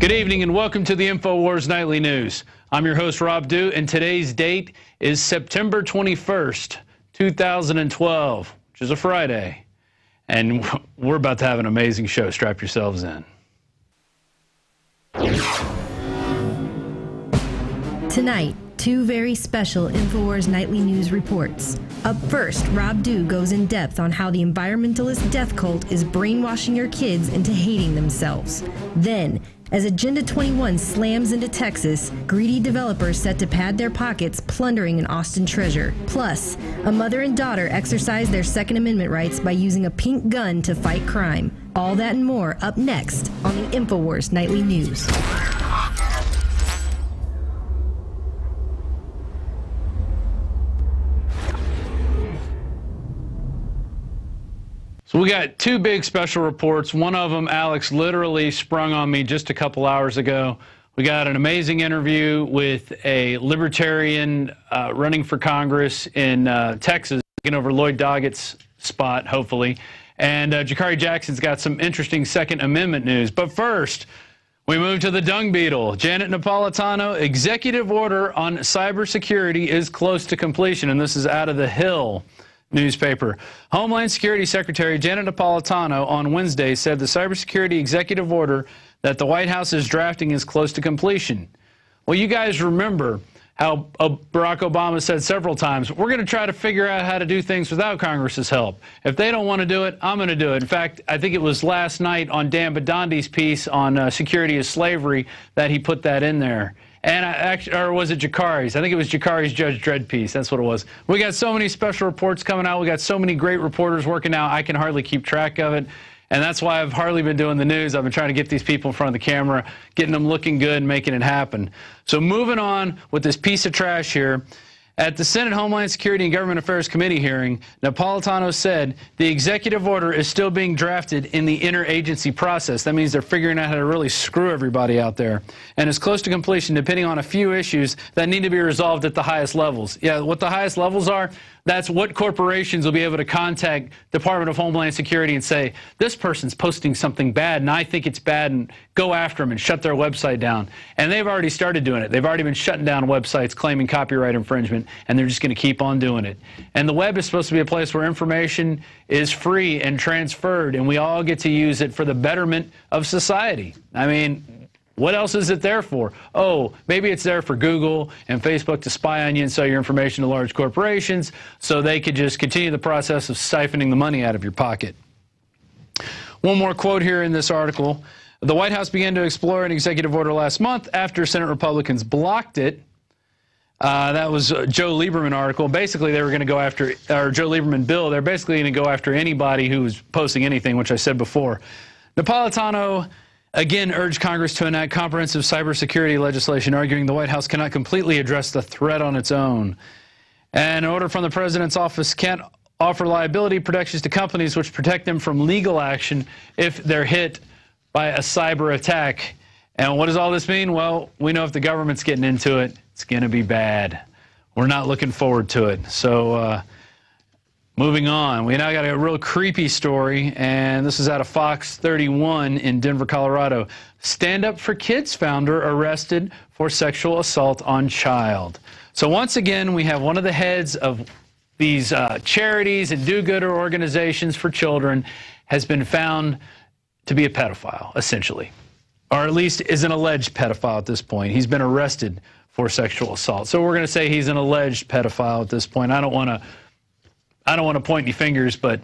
Good evening and welcome to the Infowars Nightly News. I'm your host, Rob Dew, and today's date is September 21st, 2012, which is a Friday. And we're about to have an amazing show. Strap yourselves in. Tonight, two very special Infowars Nightly News reports. Up first, Rob Dew goes in depth on how the environmentalist death cult is brainwashing your kids into hating themselves. Then, as Agenda 21 slams into Texas, greedy developers set to pad their pockets, plundering an Austin treasure. Plus, a mother and daughter exercise their Second Amendment rights by using a pink gun to fight crime. All that and more up next on the Infowars Nightly News. So we got two big special reports. One of them, Alex literally sprung on me just a couple hours ago. We got an amazing interview with a libertarian running for Congress in Texas, taking over Lloyd Doggett's spot, hopefully. And Jakari Jackson's got some interesting Second Amendment news. But first, we move to the dung beetle. Janet Napolitano, executive order on cybersecurity is close to completion, and this is out of the Hill newspaper. Homeland Security Secretary Janet Napolitano on Wednesday said the cybersecurity executive order that the White House is drafting is close to completion. Well, you guys remember how Barack Obama said several times, we're going to try to figure out how to do things without Congress's help. If they don't want to do it, I'm going to do it. In fact, I think it was last night on Dan Badondi's piece on security of slavery that he put that in there. And or was it Jakari's? I think it was Jakari's Judge Dredd piece. That's what it was. We got so many special reports coming out. We got so many great reporters working now. I can hardly keep track of it. And that's why I've hardly been doing the news. I've been trying to get these people in front of the camera, getting them looking good and making it happen. So moving on with this piece of trash here. At the Senate Homeland Security and Government Affairs Committee hearing, Napolitano said the executive order is still being drafted in the interagency process. That means they're figuring out how to really screw everybody out there. And is close to completion depending on a few issues that need to be resolved at the highest levels. Yeah, what the highest levels are, that's what corporations will be able to contact Department of Homeland Security and say, this person's posting something bad and I think it's bad, and go after them and shut their website down. And they've already started doing it. They've already been shutting down websites claiming copyright infringement, and they're just going to keep on doing it. And the web is supposed to be a place where information is free and transferred, and we all get to use it for the betterment of society. I mean, what else is it there for? Oh, maybe it's there for Google and Facebook to spy on you and sell your information to large corporations so they could just continue the process of siphoning the money out of your pocket. One more quote here in this article. The White House began to explore an executive order last month after Senate Republicans blocked it. That was a Joe Lieberman article. Basically, they were going to go after, or Joe Lieberman bill, they're basically going to go after anybody who was posting anything, which I said before. Napolitano again urged Congress to enact comprehensive cybersecurity legislation, arguing the White House cannot completely address the threat on its own. And an order from the president's office can't offer liability protections to companies which protect them from legal action if they're hit by a cyber attack. And what does all this mean? Well, we know if the government's getting into it, it's going to be bad. We're not looking forward to it. So moving on, we now got a real creepy story, and this is out of Fox 31 in Denver, Colorado. Stand Up for Kids founder arrested for sexual assault on child. So once again, we have one of the heads of these charities and do-gooder organizations for children has been found to be a pedophile, essentially, or at least is an alleged pedophile at this point. He's been arrested for sexual assault. So we're going to say he's an alleged pedophile at this point. I don't want to point any fingers, but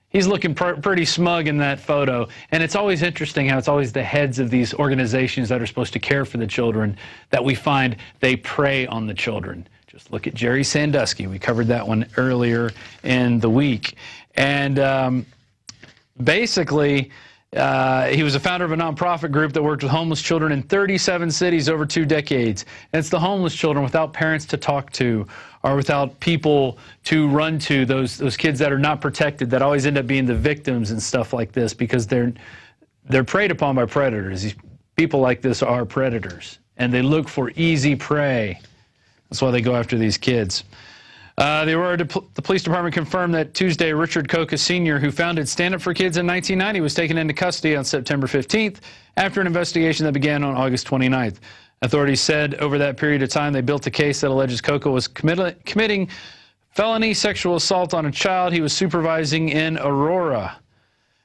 he's looking pretty smug in that photo. And it's always interesting how it's always the heads of these organizations that are supposed to care for the children that we find they prey on the children. Just look at Jerry Sandusky. We covered that one earlier in the week. And basically, he was a founder of a nonprofit group that worked with homeless children in 37 cities over 2 decades. And it's the homeless children without parents to talk to or without people to run to, those kids that are not protected, that always end up being the victims and stuff like this because they're preyed upon by predators. These people like this are predators, and they look for easy prey. That's why they go after these kids. The Aurora the police department confirmed that Tuesday Richard Coca Sr., who founded Stand Up for Kids in 1990, was taken into custody on September 15th after an investigation that began on August 29th. Authorities said over that period of time they built a case that alleges Coca was committing felony sexual assault on a child he was supervising in Aurora.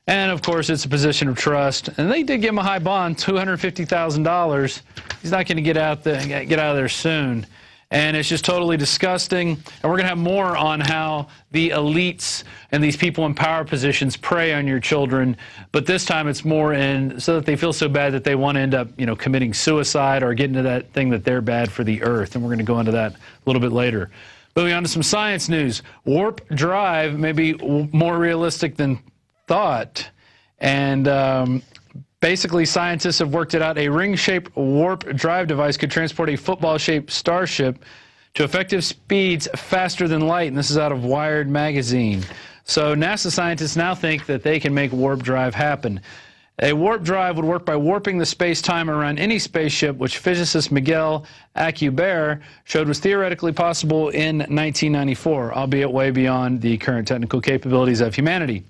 And, of course, it's a position of trust. And they did give him a high bond, $250,000. He's not going to get out of there soon. And it's just totally disgusting. And we're going to have more on how the elites and these people in power positions prey on your children. But this time it's more so that they feel so bad that they want to end up, committing suicide or getting to that thing that they're bad for the earth. And we're going to go into that a little bit later. Moving on to some science news. Warp drive may be more realistic than thought. And basically, scientists have worked it out. A ring-shaped warp drive device could transport a football-shaped starship to effective speeds faster than light. And this is out of Wired magazine. So NASA scientists now think that they can make warp drive happen. A warp drive would work by warping the space-time around any spaceship, which physicist Miguel Alcubierre showed was theoretically possible in 1994, albeit way beyond the current technical capabilities of humanity.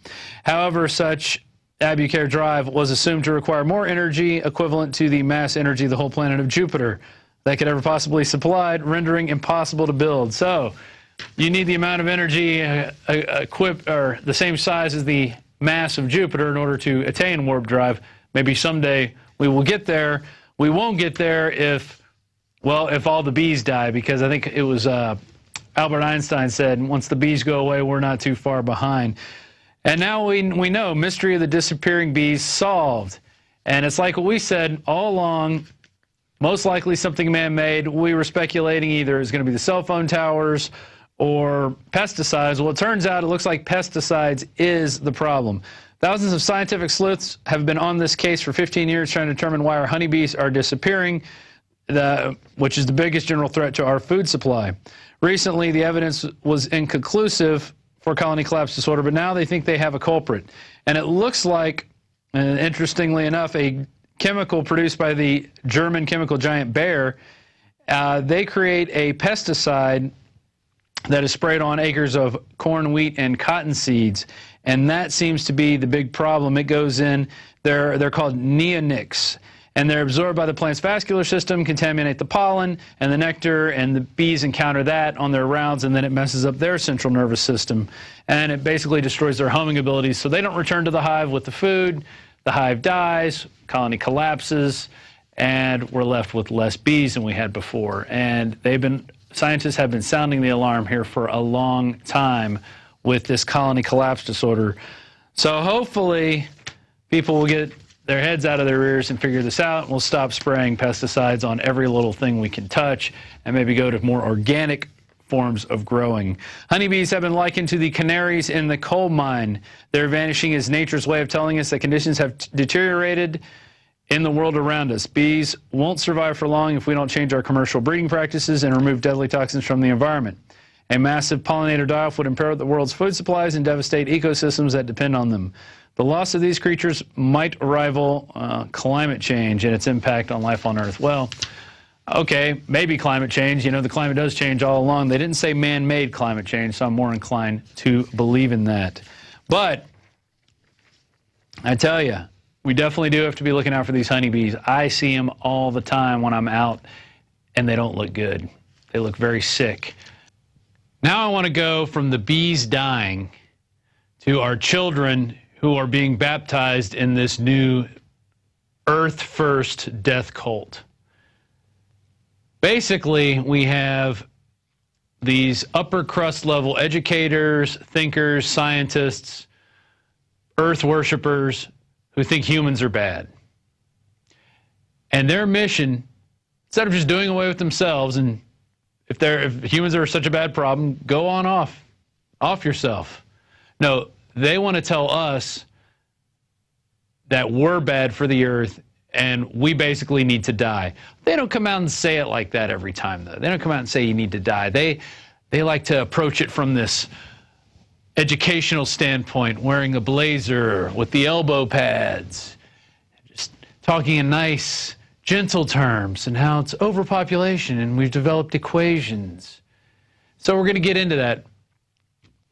However, such Alcubierre drive was assumed to require more energy equivalent to the mass energy of the whole planet of Jupiter that could ever possibly supplied, rendering impossible to build. So you need the amount of energy the same size as the mass of Jupiter in order to attain warp drive. Maybe someday we will get there. We won't get there if all the bees die, because I think it was Albert Einstein said, once the bees go away, we're not too far behind. And now we know, mystery of the disappearing bees solved. And it's like what we said all along, most likely something man-made. We were speculating either it's going to be the cell phone towers or pesticides. Well, it turns out it looks like pesticides is the problem. Thousands of scientific sleuths have been on this case for 15 years trying to determine why our honeybees are disappearing, which is the biggest general threat to our food supply. Recently, the evidence was inconclusive for colony collapse disorder, but now they think they have a culprit. And it looks like, interestingly enough, a chemical produced by the German chemical giant Bayer, they create a pesticide that is sprayed on acres of corn, wheat, and cotton seeds. And that seems to be the big problem. It goes in, they're called neonics, and they're absorbed by the plant's vascular system, contaminate the pollen and the nectar, and the bees encounter that on their rounds, and then it messes up their central nervous system. And it basically destroys their homing abilities, so they don't return to the hive with the food. The hive dies, colony collapses, and we're left with less bees than we had before. And scientists have been sounding the alarm here for a long time with this colony collapse disorder. So hopefully people will get their heads out of their ears and figure this out. We'll stop spraying pesticides on every little thing we can touch and maybe go to more organic forms of growing. Honeybees have been likened to the canaries in the coal mine. Their vanishing is nature's way of telling us that conditions have deteriorated in the world around us. Bees won't survive for long if we don't change our commercial breeding practices and remove deadly toxins from the environment. A massive pollinator die-off would impair the world's food supplies and devastate ecosystems that depend on them. The loss of these creatures might rival climate change and its impact on life on Earth. Well, okay, maybe climate change. The climate does change all along. They didn't say man-made climate change, so I'm more inclined to believe in that. But I tell you, we definitely do have to be looking out for these honeybees. I see them all the time when I'm out, and they don't look good. They look very sick. Now I want to go from the bees dying to our children who are being baptized in this new Earth First death cult. Basically, we have these upper crust level educators, thinkers, scientists, Earth worshipers who think humans are bad. And their mission, instead of just doing away with themselves, and if humans are such a bad problem, go on off yourself. No, they want to tell us that we're bad for the earth and we basically need to die. They don't come out and say it like that every time, though. They don't come out and say you need to die. They like to approach it from this educational standpoint, wearing a blazer with the elbow pads, just talking in nice, gentle terms and how it's overpopulation and we've developed equations. So we're going to get into that.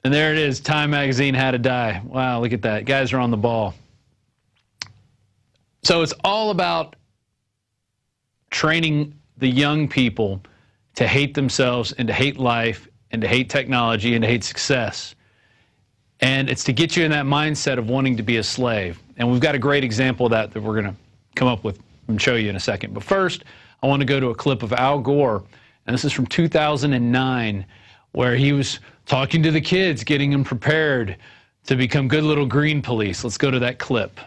And there it is, Time Magazine, How to Die. Wow, look at that. Guys are on the ball. So it's all about training the young people to hate themselves and to hate life and to hate technology and to hate success. And it's to get you in that mindset of wanting to be a slave. And we've got a great example of that we're going to come up with and show you in a second. But first, I want to go to a clip of Al Gore. And this is from 2009, where he was talking to the kids, getting them prepared to become good little green police. Let's go to that clip.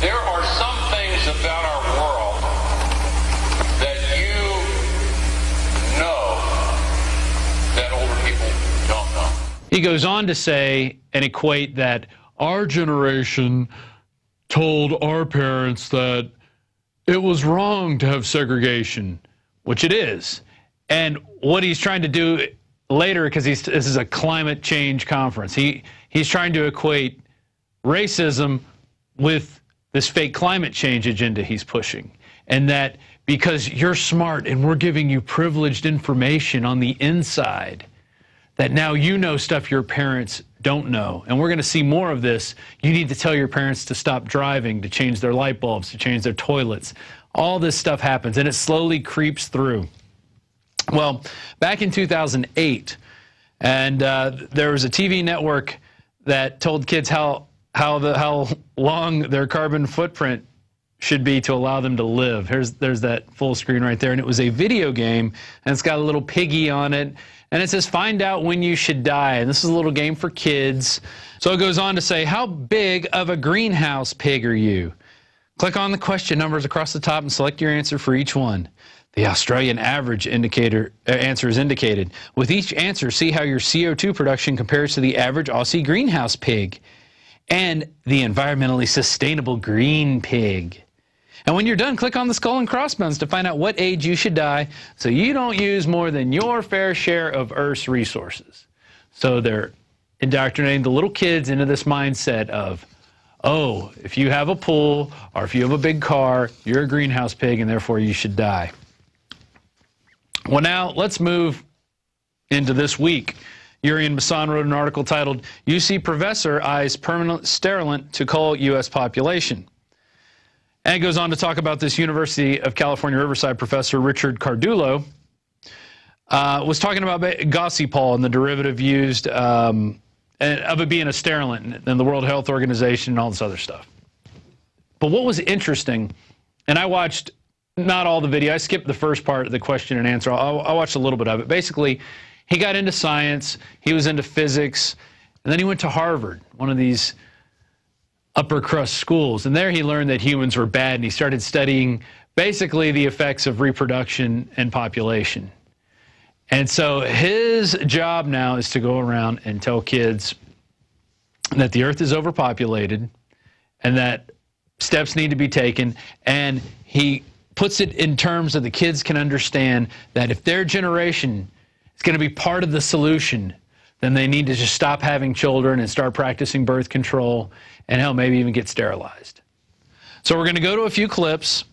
There are some things about our world that you know that older people don't know. He goes on to say and equate that our generation told our parents that it was wrong to have segregation, which it is. And what he's trying to do later, because this is a climate change conference, he's trying to equate racism with this fake climate change agenda he's pushing. And that because you're smart and we're giving you privileged information on the inside, that now you know stuff your parents don't know. And we're going to see more of this. You need to tell your parents to stop driving, to change their light bulbs, to change their toilets. All this stuff happens, and it slowly creeps through. Well, back in 2008, and there was a TV network that told kids how long their carbon footprint should be to allow them to live. There's that full screen right there, and it was a video game, and it's got a little piggy on it, and it says, find out when you should die, and this is a little game for kids. So it goes on to say, how big of a greenhouse pig are you? Click on the question numbers across the top and select your answer for each one. The Australian average answer is indicated. With each answer, see how your CO2 production compares to the average Aussie greenhouse pig and the environmentally sustainable green pig. And when you're done, click on the skull and crossbones to find out what age you should die so you don't use more than your fair share of Earth's resources. So they're indoctrinating the little kids into this mindset of, oh, if you have a pool or if you have a big car, you're a greenhouse pig and therefore you should die. Well, now let's move into this week. Urian Bassan wrote an article titled, UC Professor Eyes Permanent Sterilant to Cull U.S. Population. And it goes on to talk about this University of California Riverside professor, Richard Cardullo, was talking about Gossipol and the derivative used of it being a sterilant and the World Health Organization and all this other stuff. But what was interesting, and I watched not all the video. I skipped the first part of the question and answer. I watched a little bit of it. Basically, he got into science, he was into physics, and then he went to Harvard, one of these upper crust schools. And there he learned that humans were bad, and he started studying basically the effects of reproduction and population. And so his job now is to go around and tell kids that the earth is overpopulated and that steps need to be taken. And he puts it in terms that the kids can understand that if their generation is going to be part of the solution, then they need to just stop having children and start practicing birth control and hell, maybe even get sterilized. So we're going to go to a few clips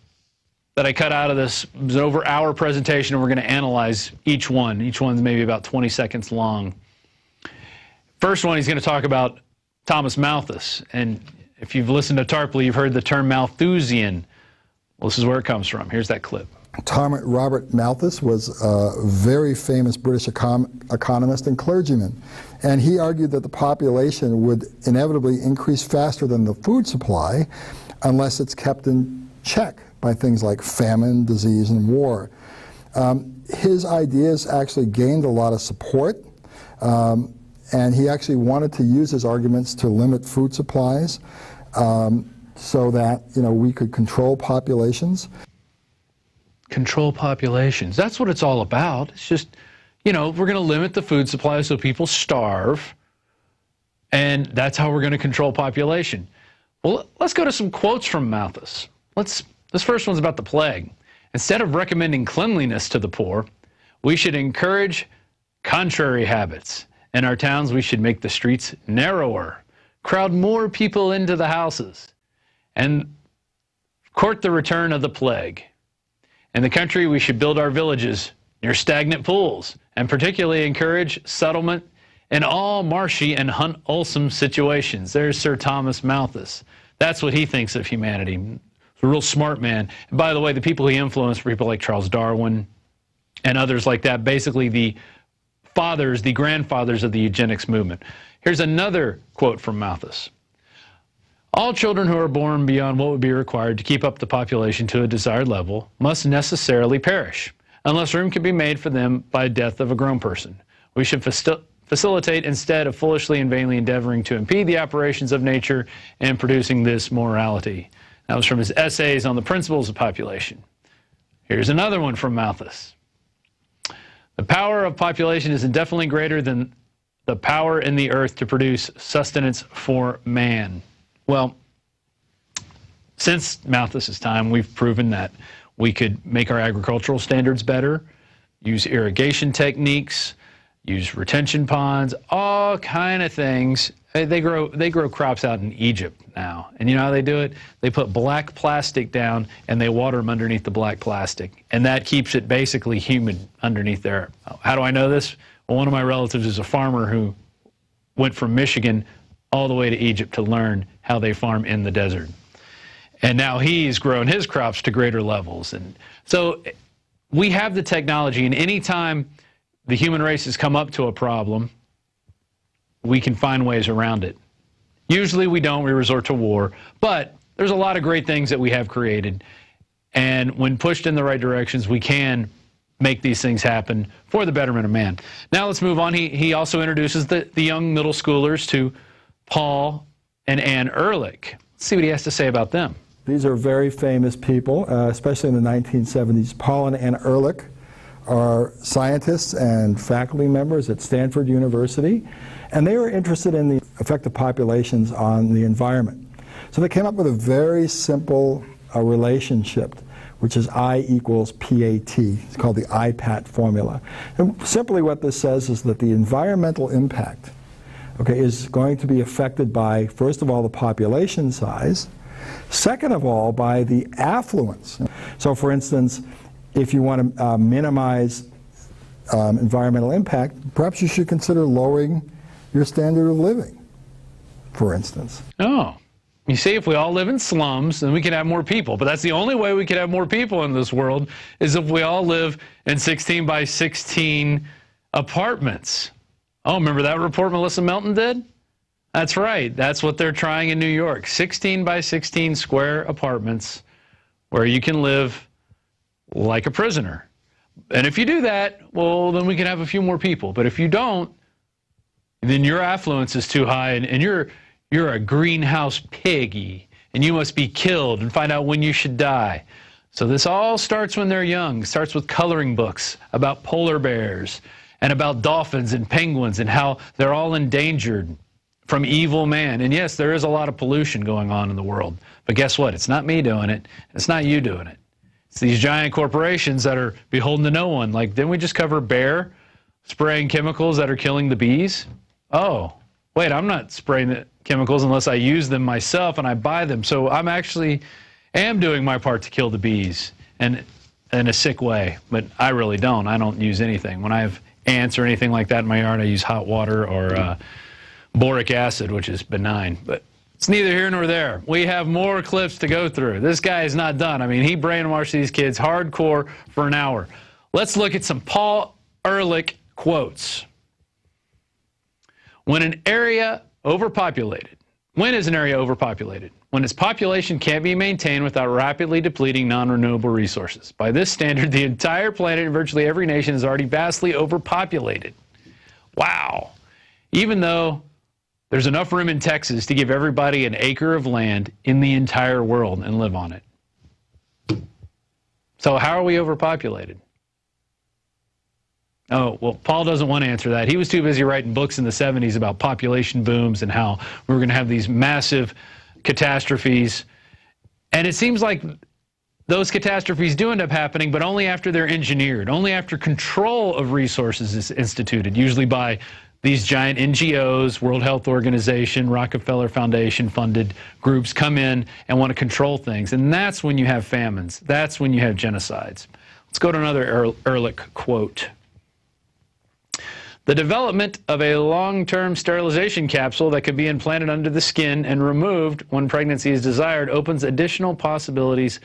that I cut out of this. It was an over-hour presentation, and we're going to analyze each one. Each one's maybe about 20 seconds long. First one, he's going to talk about Thomas Malthus. And if you've listened to Tarpley, you've heard the term Malthusian. Well, this is where it comes from. Here's that clip. Robert Malthus was a very famous British economist and clergyman, and he argued that the population would inevitably increase faster than the food supply unless it's kept in check by things like famine, disease, and war. His ideas actually gained a lot of support, and he actually wanted to use his arguments to limit food supplies so that we could control populations. Control populations. That's what it's all about. It's just, we're going to limit the food supply so people starve, and that's how we're going to control population. Well, let's go to some quotes from Malthus. This first one's about the plague. Instead of recommending cleanliness to the poor, we should encourage contrary habits. In our towns, we should make the streets narrower, crowd more people into the houses, and court the return of the plague. In the country, we should build our villages near stagnant pools and particularly encourage settlement in all marshy and unwholesome situations. There's Sir Thomas Malthus. That's what he thinks of humanity. He's a real smart man. And by the way, the people he influenced were people like Charles Darwin and others like that, basically the fathers, the grandfathers of the eugenics movement. Here's another quote from Malthus. All children who are born beyond what would be required to keep up the population to a desired level must necessarily perish, unless room can be made for them by death of a grown person. We should facilitate instead of foolishly and vainly endeavoring to impede the operations of nature in producing this morality. That was from his essays on the principles of population. Here's another one from Malthus. The power of population is indefinitely greater than the power in the earth to produce sustenance for man. Well, since Malthus's time, we've proven that we could make our agricultural standards better, use irrigation techniques, use retention ponds, all kind of things. They grow crops out in Egypt now. And you know how they do it? They put black plastic down and they water them underneath the black plastic. And that keeps it basically humid underneath there. How do I know this? Well, one of my relatives is a farmer who went from Michigan all the way to Egypt to learn how they farm in the desert. And now he's grown his crops to greater levels. And so we have the technology, and anytime the human race has come up to a problem, we can find ways around it. Usually we don't, we resort to war, but there's a lot of great things that we have created, and when pushed in the right directions, we can make these things happen for the betterment of man. Now let's move on. He also introduces the young middle schoolers to Paul and Anne Ehrlich. Let's see what he has to say about them. These are very famous people, especially in the 1970s. Paul and Anne Ehrlich are scientists and faculty members at Stanford University, and they were interested in the effect of populations on the environment. So they came up with a very simple relationship, which is I equals PAT. It's called the IPAT formula. And simply what this says is that the environmental impact, okay, is going to be affected by, first of all, the population size, second of all, by the affluence. So for instance, if you want to minimize environmental impact, perhaps you should consider lowering your standard of living, for instance. Oh, you see, if we all live in slums, then we could have more people. But that's the only way we could have more people in this world, is if we all live in 16 by 16 apartments. Oh, remember that report Melissa Melton did? That's right. That's what they're trying in New York. 16 by 16 square apartments where you can live like a prisoner. And if you do that, well, then we can have a few more people. But if you don't, then your affluence is too high, and you're a greenhouse piggy, and you must be killed, and find out when you should die. So this all starts when they're young. It starts with coloring books about polar bears and about dolphins and penguins and how they're all endangered from evil man. And yes, there is a lot of pollution going on in the world. But guess what? It's not me doing it. It's not you doing it. It's these giant corporations that are beholden to no one. Like, didn't we just cover Bayer spraying chemicals that are killing the bees? Oh, wait, I'm not spraying the chemicals unless I use them myself and I buy them. So I'm actually am doing my part to kill the bees, and in a sick way. But I really don't. I don't use anything. When I have ants or anything like that in my yard, I use hot water or boric acid, which is benign. But it's neither here nor there. We have more clips to go through. This guy is not done. I mean, he brainwashed these kids hardcore for an hour. Let's look at some Paul Ehrlich quotes. When an area overpopulated, when is an area overpopulated? When its population can't be maintained without rapidly depleting non-renewable resources. By this standard, the entire planet and virtually every nation is already vastly overpopulated. Wow. Even though there's enough room in Texas to give everybody an acre of land in the entire world and live on it. So how are we overpopulated? Oh, well, Paul doesn't want to answer that. He was too busy writing books in the 70s about population booms and how we were going to have these massive catastrophes. And it seems like those catastrophes do end up happening, but only after they're engineered, only after control of resources is instituted, usually by these giant NGOs, World Health Organization, Rockefeller Foundation funded groups come in and want to control things. And that's when you have famines. That's when you have genocides. Let's go to another Ehrlich quote. The development of a long-term sterilization capsule that could be implanted under the skin and removed when pregnancy is desired opens additional possibilities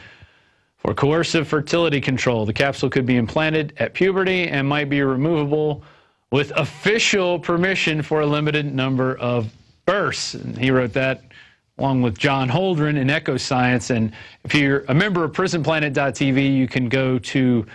for coercive fertility control. The capsule could be implanted at puberty and might be removable with official permission for a limited number of births. And he wrote that along with John Holdren in Ecoscience. And if you're a member of PrisonPlanet.tv, you can go to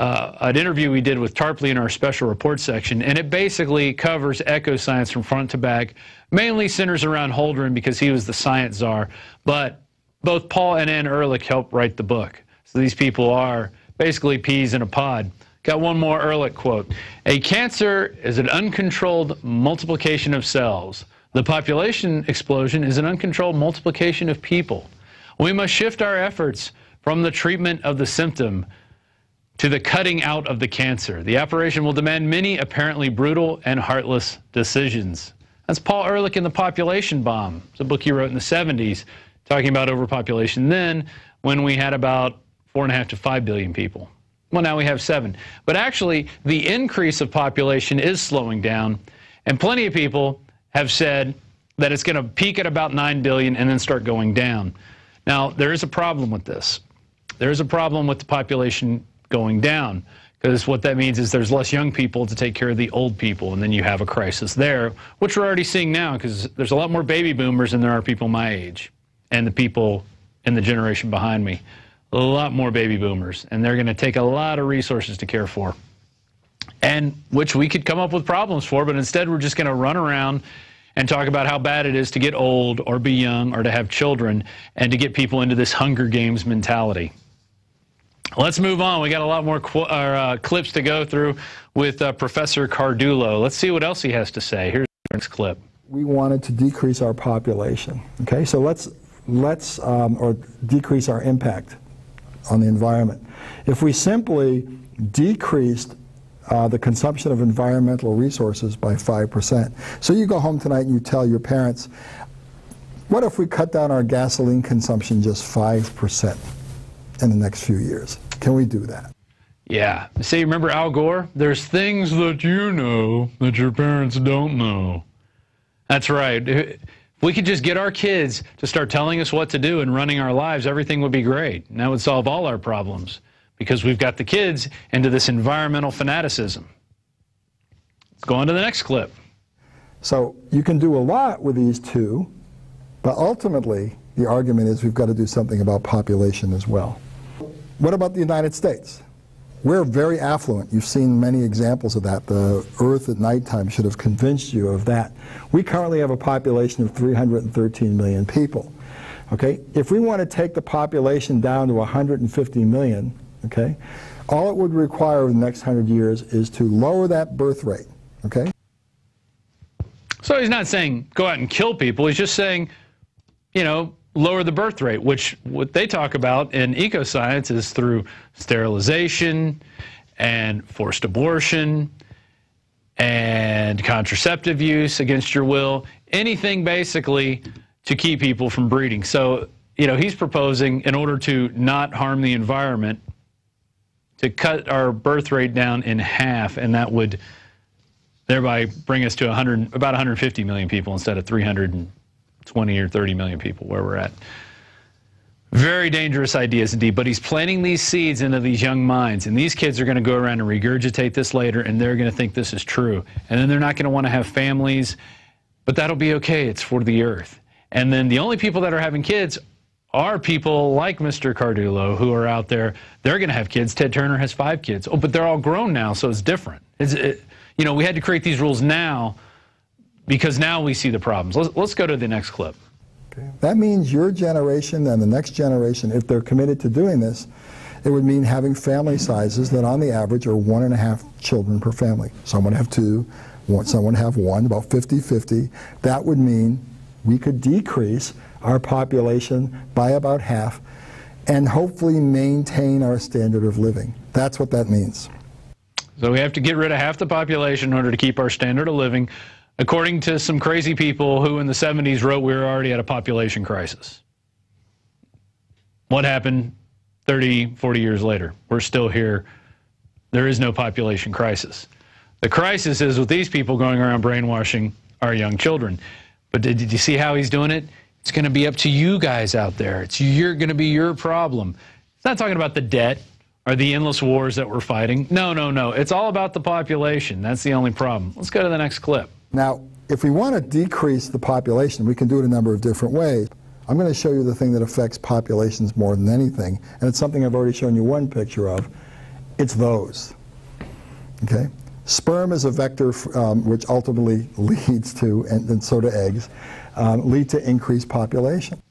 an interview we did with Tarpley in our special report section, and it basically covers Ecoscience from front to back, mainly centers around Holdren because he was the science czar, but both Paul and Ann Ehrlich helped write the book. So these people are basically peas in a pod. Got one more Ehrlich quote. A cancer is an uncontrolled multiplication of cells. The population explosion is an uncontrolled multiplication of people. We must shift our efforts from the treatment of the symptom to the cutting out of the cancer. The operation will demand many apparently brutal and heartless decisions. That's Paul Ehrlich in The Population Bomb. It's a book he wrote in the 70s talking about overpopulation then when we had about 4.5 to 5 billion people. Well, now we have 7. But actually, the increase of population is slowing down, and plenty of people have said that it's going to peak at about 9 billion and then start going down. Now, there is a problem with this. There is a problem with the population going down, because what that means is there's less young people to take care of the old people, and then you have a crisis there, which we're already seeing now, because there's a lot more baby boomers than there are people my age and the people in the generation behind me. A lot more baby boomers, and they're going to take a lot of resources to care for, and which we could come up with problems for, but instead we're just going to run around and talk about how bad it is to get old or be young or to have children and to get people into this Hunger Games mentality. Let's move on. We got a lot more clips to go through with Professor Cardullo. Let's see what else he has to say. Here's the next clip. We wanted to decrease our population. Okay, so let's decrease our impact on the environment. If we simply decreased the consumption of environmental resources by 5%. So you go home tonight and you tell your parents, what if we cut down our gasoline consumption just 5% in the next few years? Can we do that? Yeah. See, remember Al Gore? There's things that you know that your parents don't know. That's right. If we could just get our kids to start telling us what to do and running our lives, everything would be great. And that would solve all our problems, because we've got the kids into this environmental fanaticism. Let's go on to the next clip. So you can do a lot with these two, but ultimately the argument is we've got to do something about population as well. What about the United States? We're very affluent. You've seen many examples of that. The Earth at nighttime should have convinced you of that. We currently have a population of 313 million people. Okay? If we want to take the population down to 150 million, okay, all it would require over the next 100 years is to lower that birth rate. Okay? So he's not saying go out and kill people. He's just saying, you know, lower the birth rate, which what they talk about in Ecoscience is through sterilization and forced abortion and contraceptive use against your will, anything basically to keep people from breeding. So, you know, he's proposing, in order to not harm the environment, to cut our birth rate down in half, and that would thereby bring us to about 150 million people instead of 320 or 30 million people where we're at. Very dangerous ideas indeed, but he's planting these seeds into these young minds, and these kids are going to go around and regurgitate this later, and they're going to think this is true. And then they're not going to want to have families, but that'll be okay. It's for the earth. And then the only people that are having kids are people like Mr. Cardullo who are out there. They're going to have kids. Ted Turner has 5 kids. Oh, but they're all grown now, so it's different. You know, we had to create these rules now because now we see the problems. Let's go to the next clip. Okay. That means your generation and the next generation, if they're committed to doing this, it would mean having family sizes that on the average are 1.5 children per family. Some would have 2, some would have 1, about 50-50. That would mean we could decrease our population by about half and hopefully maintain our standard of living. That's what that means. So we have to get rid of half the population in order to keep our standard of living, according to some crazy people who in the 70s wrote we were already at a population crisis. What happened 30, 40 years later? We're still here. There is no population crisis. The crisis is with these people going around brainwashing our young children. But did you see how he's doing it? It's going to be up to you guys out there. It's going to be your problem. It's not talking about the debt or the endless wars that we're fighting. No, no, no. It's all about the population. That's the only problem. Let's go to the next clip. Now, if we want to decrease the population, we can do it a number of different ways. I'm going to show you the thing that affects populations more than anything, and it's something I've already shown you one picture of. It's those. Okay? Sperm is a vector which ultimately leads to, and so do eggs, lead to increased population.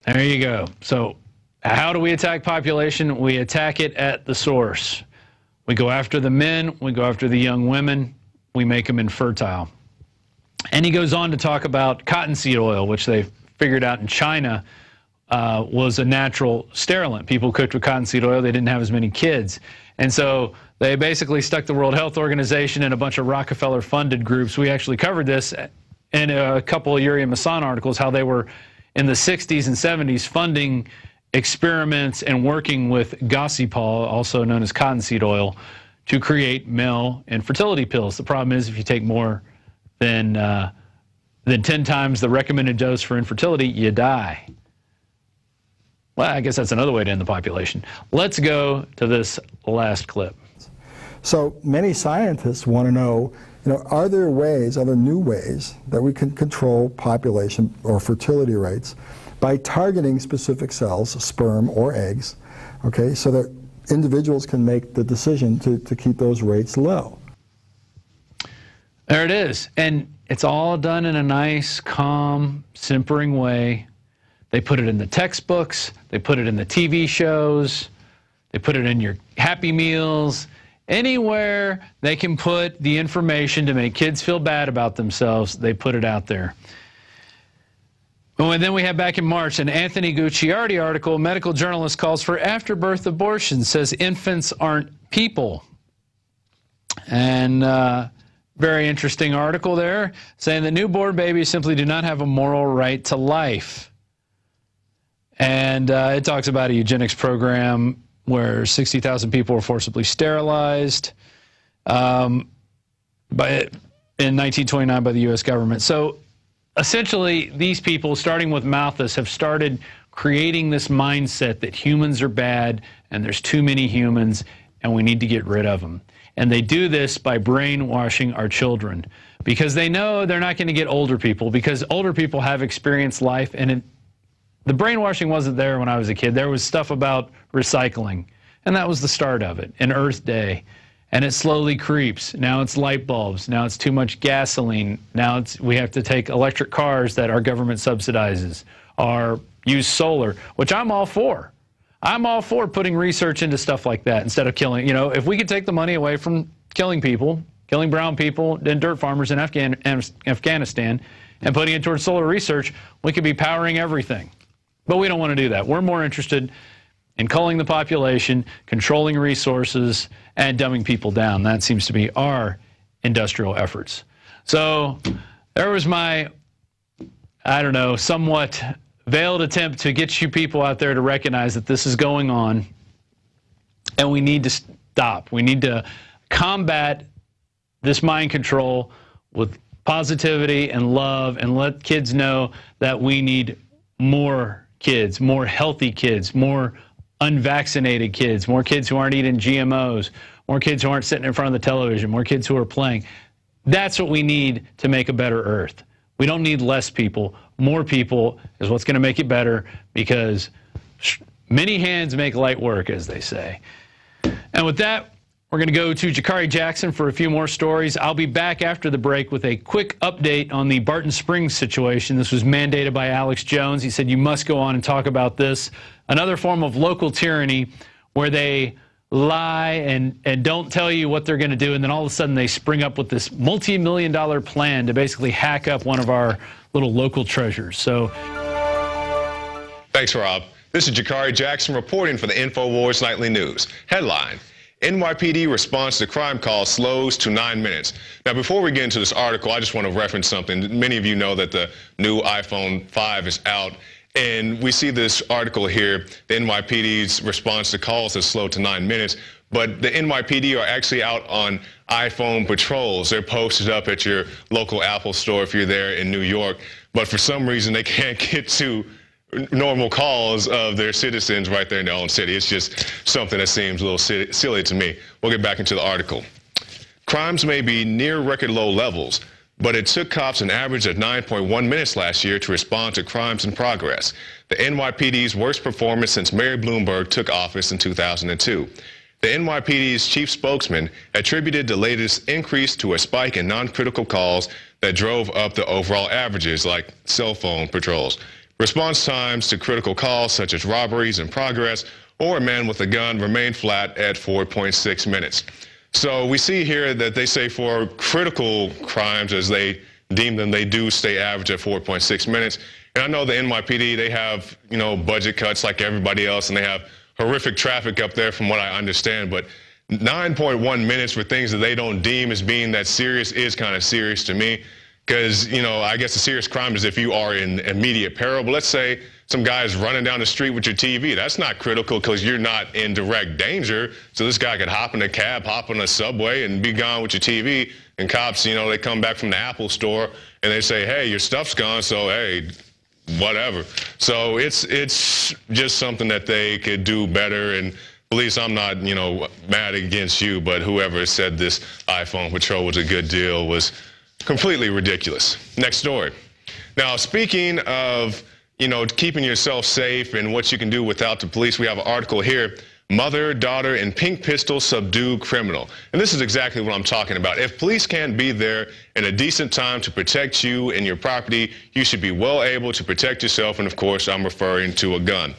There you go. So how do we attack population? We attack it at the source. We go after the men, we go after the young women, we make them infertile. And he goes on to talk about cottonseed oil, which they figured out in China was a natural sterilant. People cooked with cottonseed oil, they didn't have as many kids. And so they basically stuck the World Health Organization and a bunch of Rockefeller-funded groups. We actually covered this in a couple of Yuri and Masan articles, how they were in the 60s and 70s funding experiments and working with gossipol, also known as cottonseed oil, to create male infertility pills. The problem is if you take more than 10 times the recommended dose for infertility, you die. Well, I guess that's another way to end the population. Let's go to this last clip. So many scientists want to know, are there ways, are there new ways that we can control population or fertility rates by targeting specific cells, sperm or eggs, okay, so that individuals can make the decision to keep those rates low. There it is. And it's all done in a nice, calm, simpering way. They put it in the textbooks. They put it in the TV shows. They put it in your Happy Meals. Anywhere they can put the information to make kids feel bad about themselves, they put it out there. And then we have back in March an Anthony Gucciardi article, medical journalist calls for afterbirth abortion, says infants aren't people. And very interesting article there, saying that newborn babies simply do not have a moral right to life. And it talks about a eugenics program where 60,000 people were forcibly sterilized in 1929 by the U.S. government. So essentially, these people, starting with Malthus, have started creating this mindset that humans are bad and there's too many humans and we need to get rid of them. And they do this by brainwashing our children because they know they're not going to get older people, because older people have experienced life, and the brainwashing wasn't there when I was a kid. There was stuff about recycling, and that was the start of it, and Earth Day, and it slowly creeps. Now it's light bulbs. Now it's too much gasoline. Now we have to take electric cars that our government subsidizes or use solar, which I'm all for. I'm all for putting research into stuff like that instead of killing. If we could take the money away from killing people, killing brown people and dirt farmers in Afghanistan, and putting it towards solar research, we could be powering everything. But we don't want to do that. We're more interested in culling the population, controlling resources, and dumbing people down. That seems to be our industrial efforts. So there was my, I don't know, somewhat veiled attempt to get you people out there to recognize that this is going on, and we need to stop. We need to combat this mind control with positivity and love, and let kids know that we need more kids, more healthy kids, more unvaccinated kids, more kids who aren't eating GMOs, more kids who aren't sitting in front of the television, more kids who are playing. That's what we need to make a better Earth. We don't need less people. More people is what's going to make it better, because many hands make light work, as they say. And with that, we're going to go to Jakari Jackson for a few more stories. I'll be back after the break with a quick update on the Barton Springs situation. This was mandated by Alex Jones. He said, you must go on and talk about this. Another form of local tyranny where they lie and don't tell you what they're going to do, and then all of a sudden they spring up with this multi-million-dollar plan to basically hack up one of our little local treasures. So, thanks, Rob. This is Jakari Jackson reporting for the Infowars Nightly News. Headline: NYPD response to crime call slows to 9 minutes. Now, before we get into this article, I just want to reference something. Many of you know that the new iPhone 5 is out, and we see this article here, the NYPD's response to calls has slowed to 9 minutes. but the NYPD are actually out on iPhone patrols. They're posted up at your local Apple store if you're there in New York, but for some reason they can't get to normal calls of their citizens right there in their own city. It's just something that seems a little silly to me. We'll get back into the article. Crimes may be near record low levels, but it took cops an average of 9.1 minutes last year to respond to crimes in progress, the NYPD's worst performance since Mayor Bloomberg took office in 2002. The NYPD's chief spokesman attributed the latest increase to a spike in non-critical calls that drove up the overall averages, like cell phone patrols. Response times to critical calls, such as robberies in progress or a man with a gun, remained flat at 4.6 minutes. So we see here that they say for critical crimes, as they deem them, they do stay average at 4.6 minutes. And I know the NYPD, they have, budget cuts like everybody else, and they have horrific traffic up there from what I understand. But 9.1 minutes for things that they don't deem as being that serious is kind of serious to me. Because, I guess a serious crime is if you are in immediate peril. But let's say some guy is running down the street with your TV. That's not critical because you're not in direct danger. So this guy could hop in a cab, hop on a subway, and be gone with your TV. And cops, they come back from the Apple store and they say, hey, your stuff's gone, so hey, whatever. So it's just something that they could do better. And police, I'm not, mad against you, but whoever said this iPhone patrol was a good deal was completely ridiculous. Next story. Now, speaking of, keeping yourself safe and what you can do without the police, we have an article here. Mother, daughter, and pink pistol subdue criminal. And this is exactly what I'm talking about. If police can't be there in a decent time to protect you and your property, you should be well able to protect yourself. And of course, I'm referring to a gun.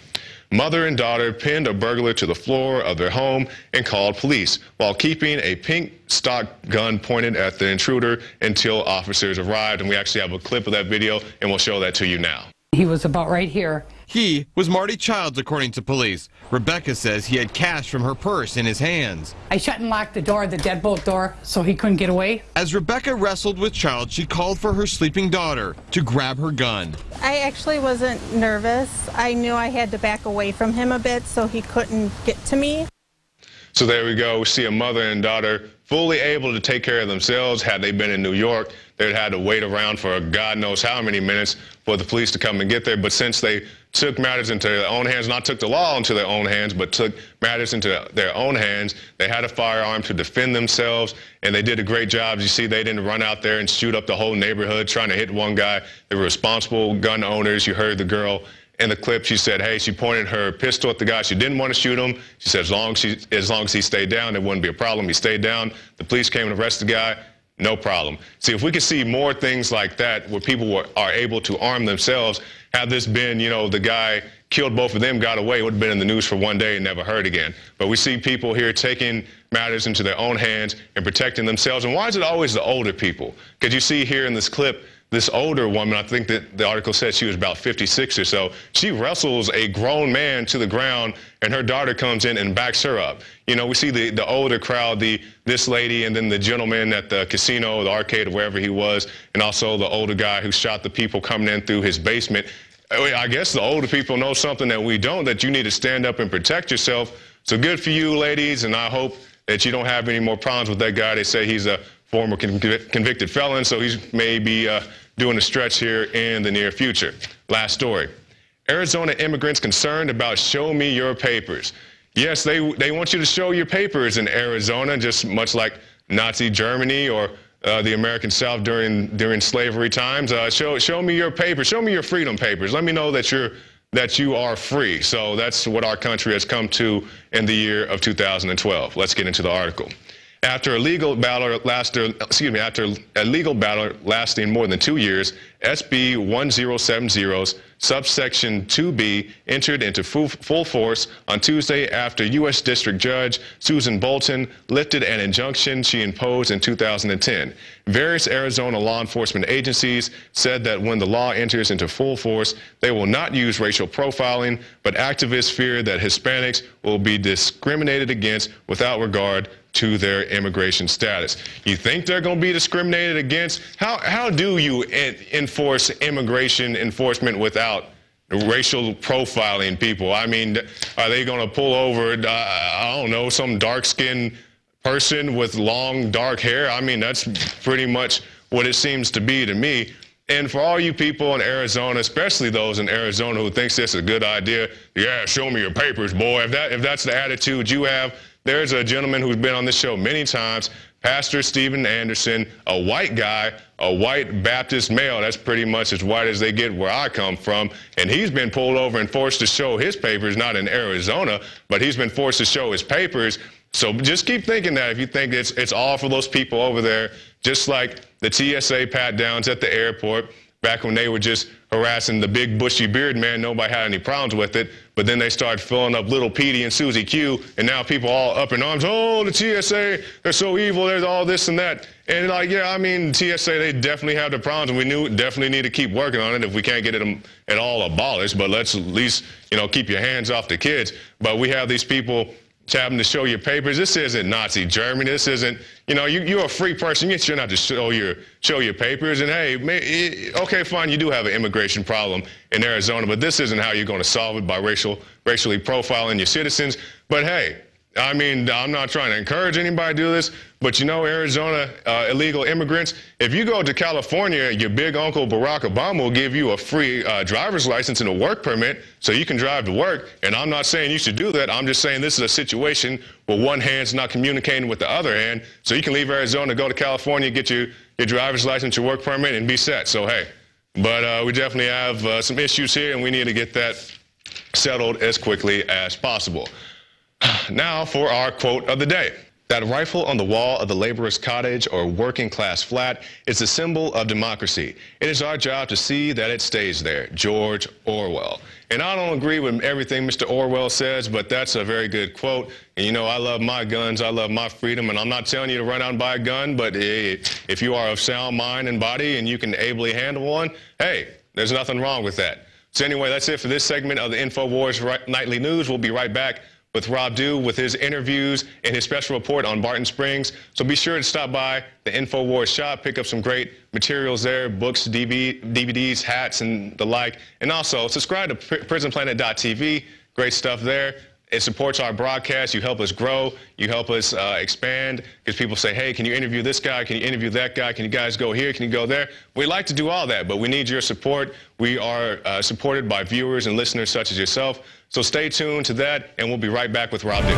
Mother and daughter pinned a burglar to the floor of their home and called police while keeping a pink stock gun pointed at the intruder until officers arrived. And we actually have a clip of that video, and we'll show that to you now. He was about right here. He was Marty Childs, according to police. Rebecca says he had cash from her purse in his hands. I shut and locked the door, the deadbolt door, so he couldn't get away. As Rebecca wrestled with Childs, she called for her sleeping daughter to grab her gun. I actually wasn't nervous. I knew I had to back away from him a bit so he couldn't get to me. So there we go. We see a mother and daughter fully able to take care of themselves. Had they been in New York, they'd had to wait around for God knows how many minutes for the police to come and get there. But since they took matters into their own hands, not took the law into their own hands, but took matters into their own hands, they had a firearm to defend themselves, and they did a great job. You see, they didn't run out there and shoot up the whole neighborhood trying to hit one guy. They were responsible gun owners. You heard the girl in the clip. She said, hey, she pointed her pistol at the guy. She didn't want to shoot him. She said as long as he stayed down, it wouldn't be a problem. He stayed down. The police came and arrested the guy. No problem. See, if we could see more things like that where people are able to arm themselves, had this been, the guy killed both of them, got away, it would have been in the news for one day and never heard again. But we see people here taking matters into their own hands and protecting themselves. And why is it always the older people? Because you see here in this clip, this older woman, I think that the article said she was about 56 or so, she wrestles a grown man to the ground, and her daughter comes in and backs her up. We see the older crowd, this lady, and then the gentleman at the casino, the arcade, or wherever he was, and also the older guy who shot the people coming in through his basement. I guess the older people know something that we don't, that you need to stand up and protect yourself. So good for you, ladies, and I hope that you don't have any more problems with that guy. They say he's a former convicted felon, so he may be doing a stretch here in the near future. Last story. Arizona immigrants concerned about show me your papers. Yes, they want you to show your papers in Arizona, just much like Nazi Germany or the American South during slavery times. Show me your papers. Show me your freedom papers. Let me know that you are free. So that's what our country has come to in the year of 2012. Let's get into the article. After a legal battle lasting more than 2 years, SB 1070's subsection 2B entered into full force on Tuesday after U.S. District Judge Susan Bolton lifted an injunction she imposed in 2010. Various Arizona law enforcement agencies said that when the law enters into full force, they will not use racial profiling, but activists fear that Hispanics will be discriminated against without regard to their immigration status. You think they're going to be discriminated against? How do you enforce immigration enforcement without racial profiling people. I mean, are they going to pull over, I don't know, some dark-skinned person with long, dark hair? I mean, that's pretty much what it seems to be to me. And for all you people in Arizona, especially those in Arizona who thinks this is a good idea, yeah, show me your papers, boy. If that's the attitude you have, there's a gentleman who's been on this show many times, Pastor Stephen Anderson, a white guy, a white Baptist male. That's pretty much as white as they get where I come from. And he's been pulled over and forced to show his papers, not in Arizona, but he's been forced to show his papers. So just keep thinking that if you think it's all for those people over there, just like the TSA pat-downs at the airport, back when they were just harassing the big bushy beard man, nobody had any problems with it. But then they started filling up Little Petey and Susie Q, and now people all up in arms. Oh, the TSA, they're so evil, there's all this and that. And like, yeah, I mean, TSA, they definitely have the problems, and we definitely need to keep working on it if we can't get it at all abolished. But let's at least, keep your hands off the kids. But we have these people having to show your papers. This isn't Nazi Germany. This isn't, you're a free person. You shouldn't have to show your papers. And hey, okay, fine, you do have an immigration problem in Arizona, but this isn't how you're going to solve it, by racially profiling your citizens. But hey, I mean, I'm not trying to encourage anybody to do this, but Arizona illegal immigrants, if you go to California, your big uncle Barack Obama will give you a free driver's license and a work permit so you can drive to work. And I'm not saying you should do that. I'm just saying this is a situation where one hand's not communicating with the other hand. So you can leave Arizona, go to California, get your driver's license, your work permit, and be set. So, hey, but we definitely have some issues here, and we need to get that settled as quickly as possible. Now for our quote of the day. That rifle on the wall of the laborer's cottage or working class flat is a symbol of democracy. It is our job to see that it stays there. George Orwell. And I don't agree with everything Mr. Orwell says, but that's a very good quote. And I love my guns, I love my freedom, and I'm not telling you to run out and buy a gun, but if you are of sound mind and body and you can ably handle one, hey, there's nothing wrong with that. So anyway, that's it for this segment of the Infowars Nightly News. We'll be right back with Rob Dew with his interviews and his special report on Barton Springs. So be sure to stop by the Infowars shop, pick up some great materials there, books, DVDs, hats, and the like. And also subscribe to prisonplanet.tv. Great stuff there. It supports our broadcast. You help us grow. You help us expand, because people say, hey, can you interview this guy? Can you interview that guy? Can you guys go here? Can you go there? We like to do all that, but we need your support. We are supported by viewers and listeners such as yourself. So stay tuned to that, and we'll be right back with Rob Dew.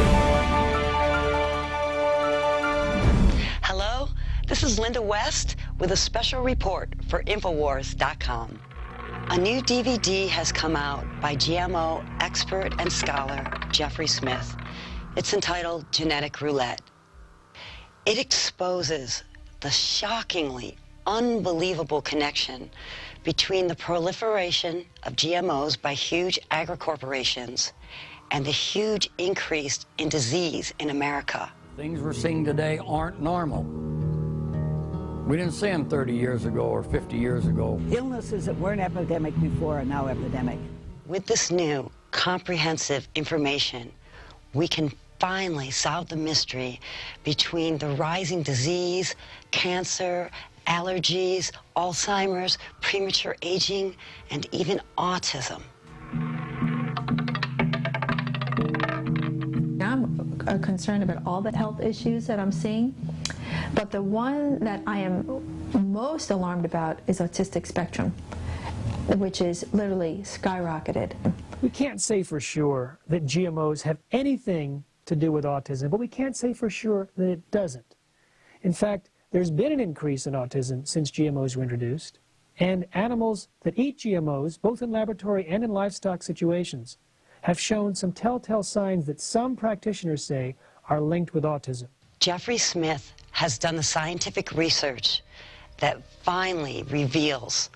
Hello, this is Linda West with a special report for Infowars.com. A new DVD has come out by GMO expert and scholar Jeffrey Smith. It's entitled Genetic Roulette. It exposes the shockingly unbelievable connection between the proliferation of GMOs by huge agri-corporations and the huge increase in disease in America. Things we're seeing today aren't normal. We didn't see them 30 years ago or 50 years ago. Illnesses that weren't epidemic before are now epidemic. With this new, comprehensive information, we can finally solve the mystery between the rising disease, cancer, allergies, Alzheimer's, premature aging, and even autism. I'm concerned about all the health issues that I'm seeing, but the one that I am most alarmed about is autistic spectrum, which is literally skyrocketed. We can't say for sure that GMOs have anything to do with autism, but we can't say for sure that it doesn't. In fact, there's been an increase in autism since GMOs were introduced, and animals that eat GMOs, both in laboratory and in livestock situations, have shown some telltale signs that some practitioners say are linked with autism. Jeffrey Smith has done the scientific research that finally reveals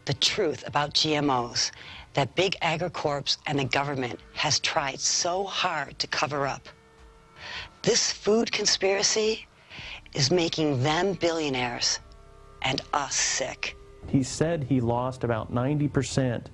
the truth about GMOs that big agricorps and the government has tried so hard to cover up. This food conspiracy is making them billionaires and us sick. He said he lost about 90%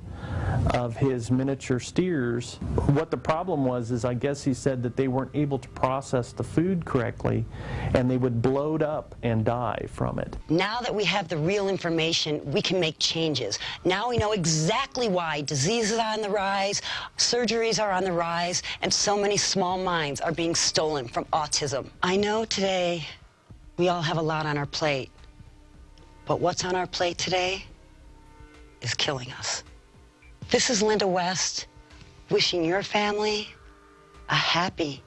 of his miniature steers. What the problem was is I guess he said that they weren't able to process the food correctly and they would bloat up and die from it. Now that we have the real information, we can make changes. Now we know exactly why diseases are on the rise, surgeries are on the rise, and so many small minds are being stolen from autism. I know today we all have a lot on our plate, but what's on our plate today is killing us. This is Linda West, wishing your family a happy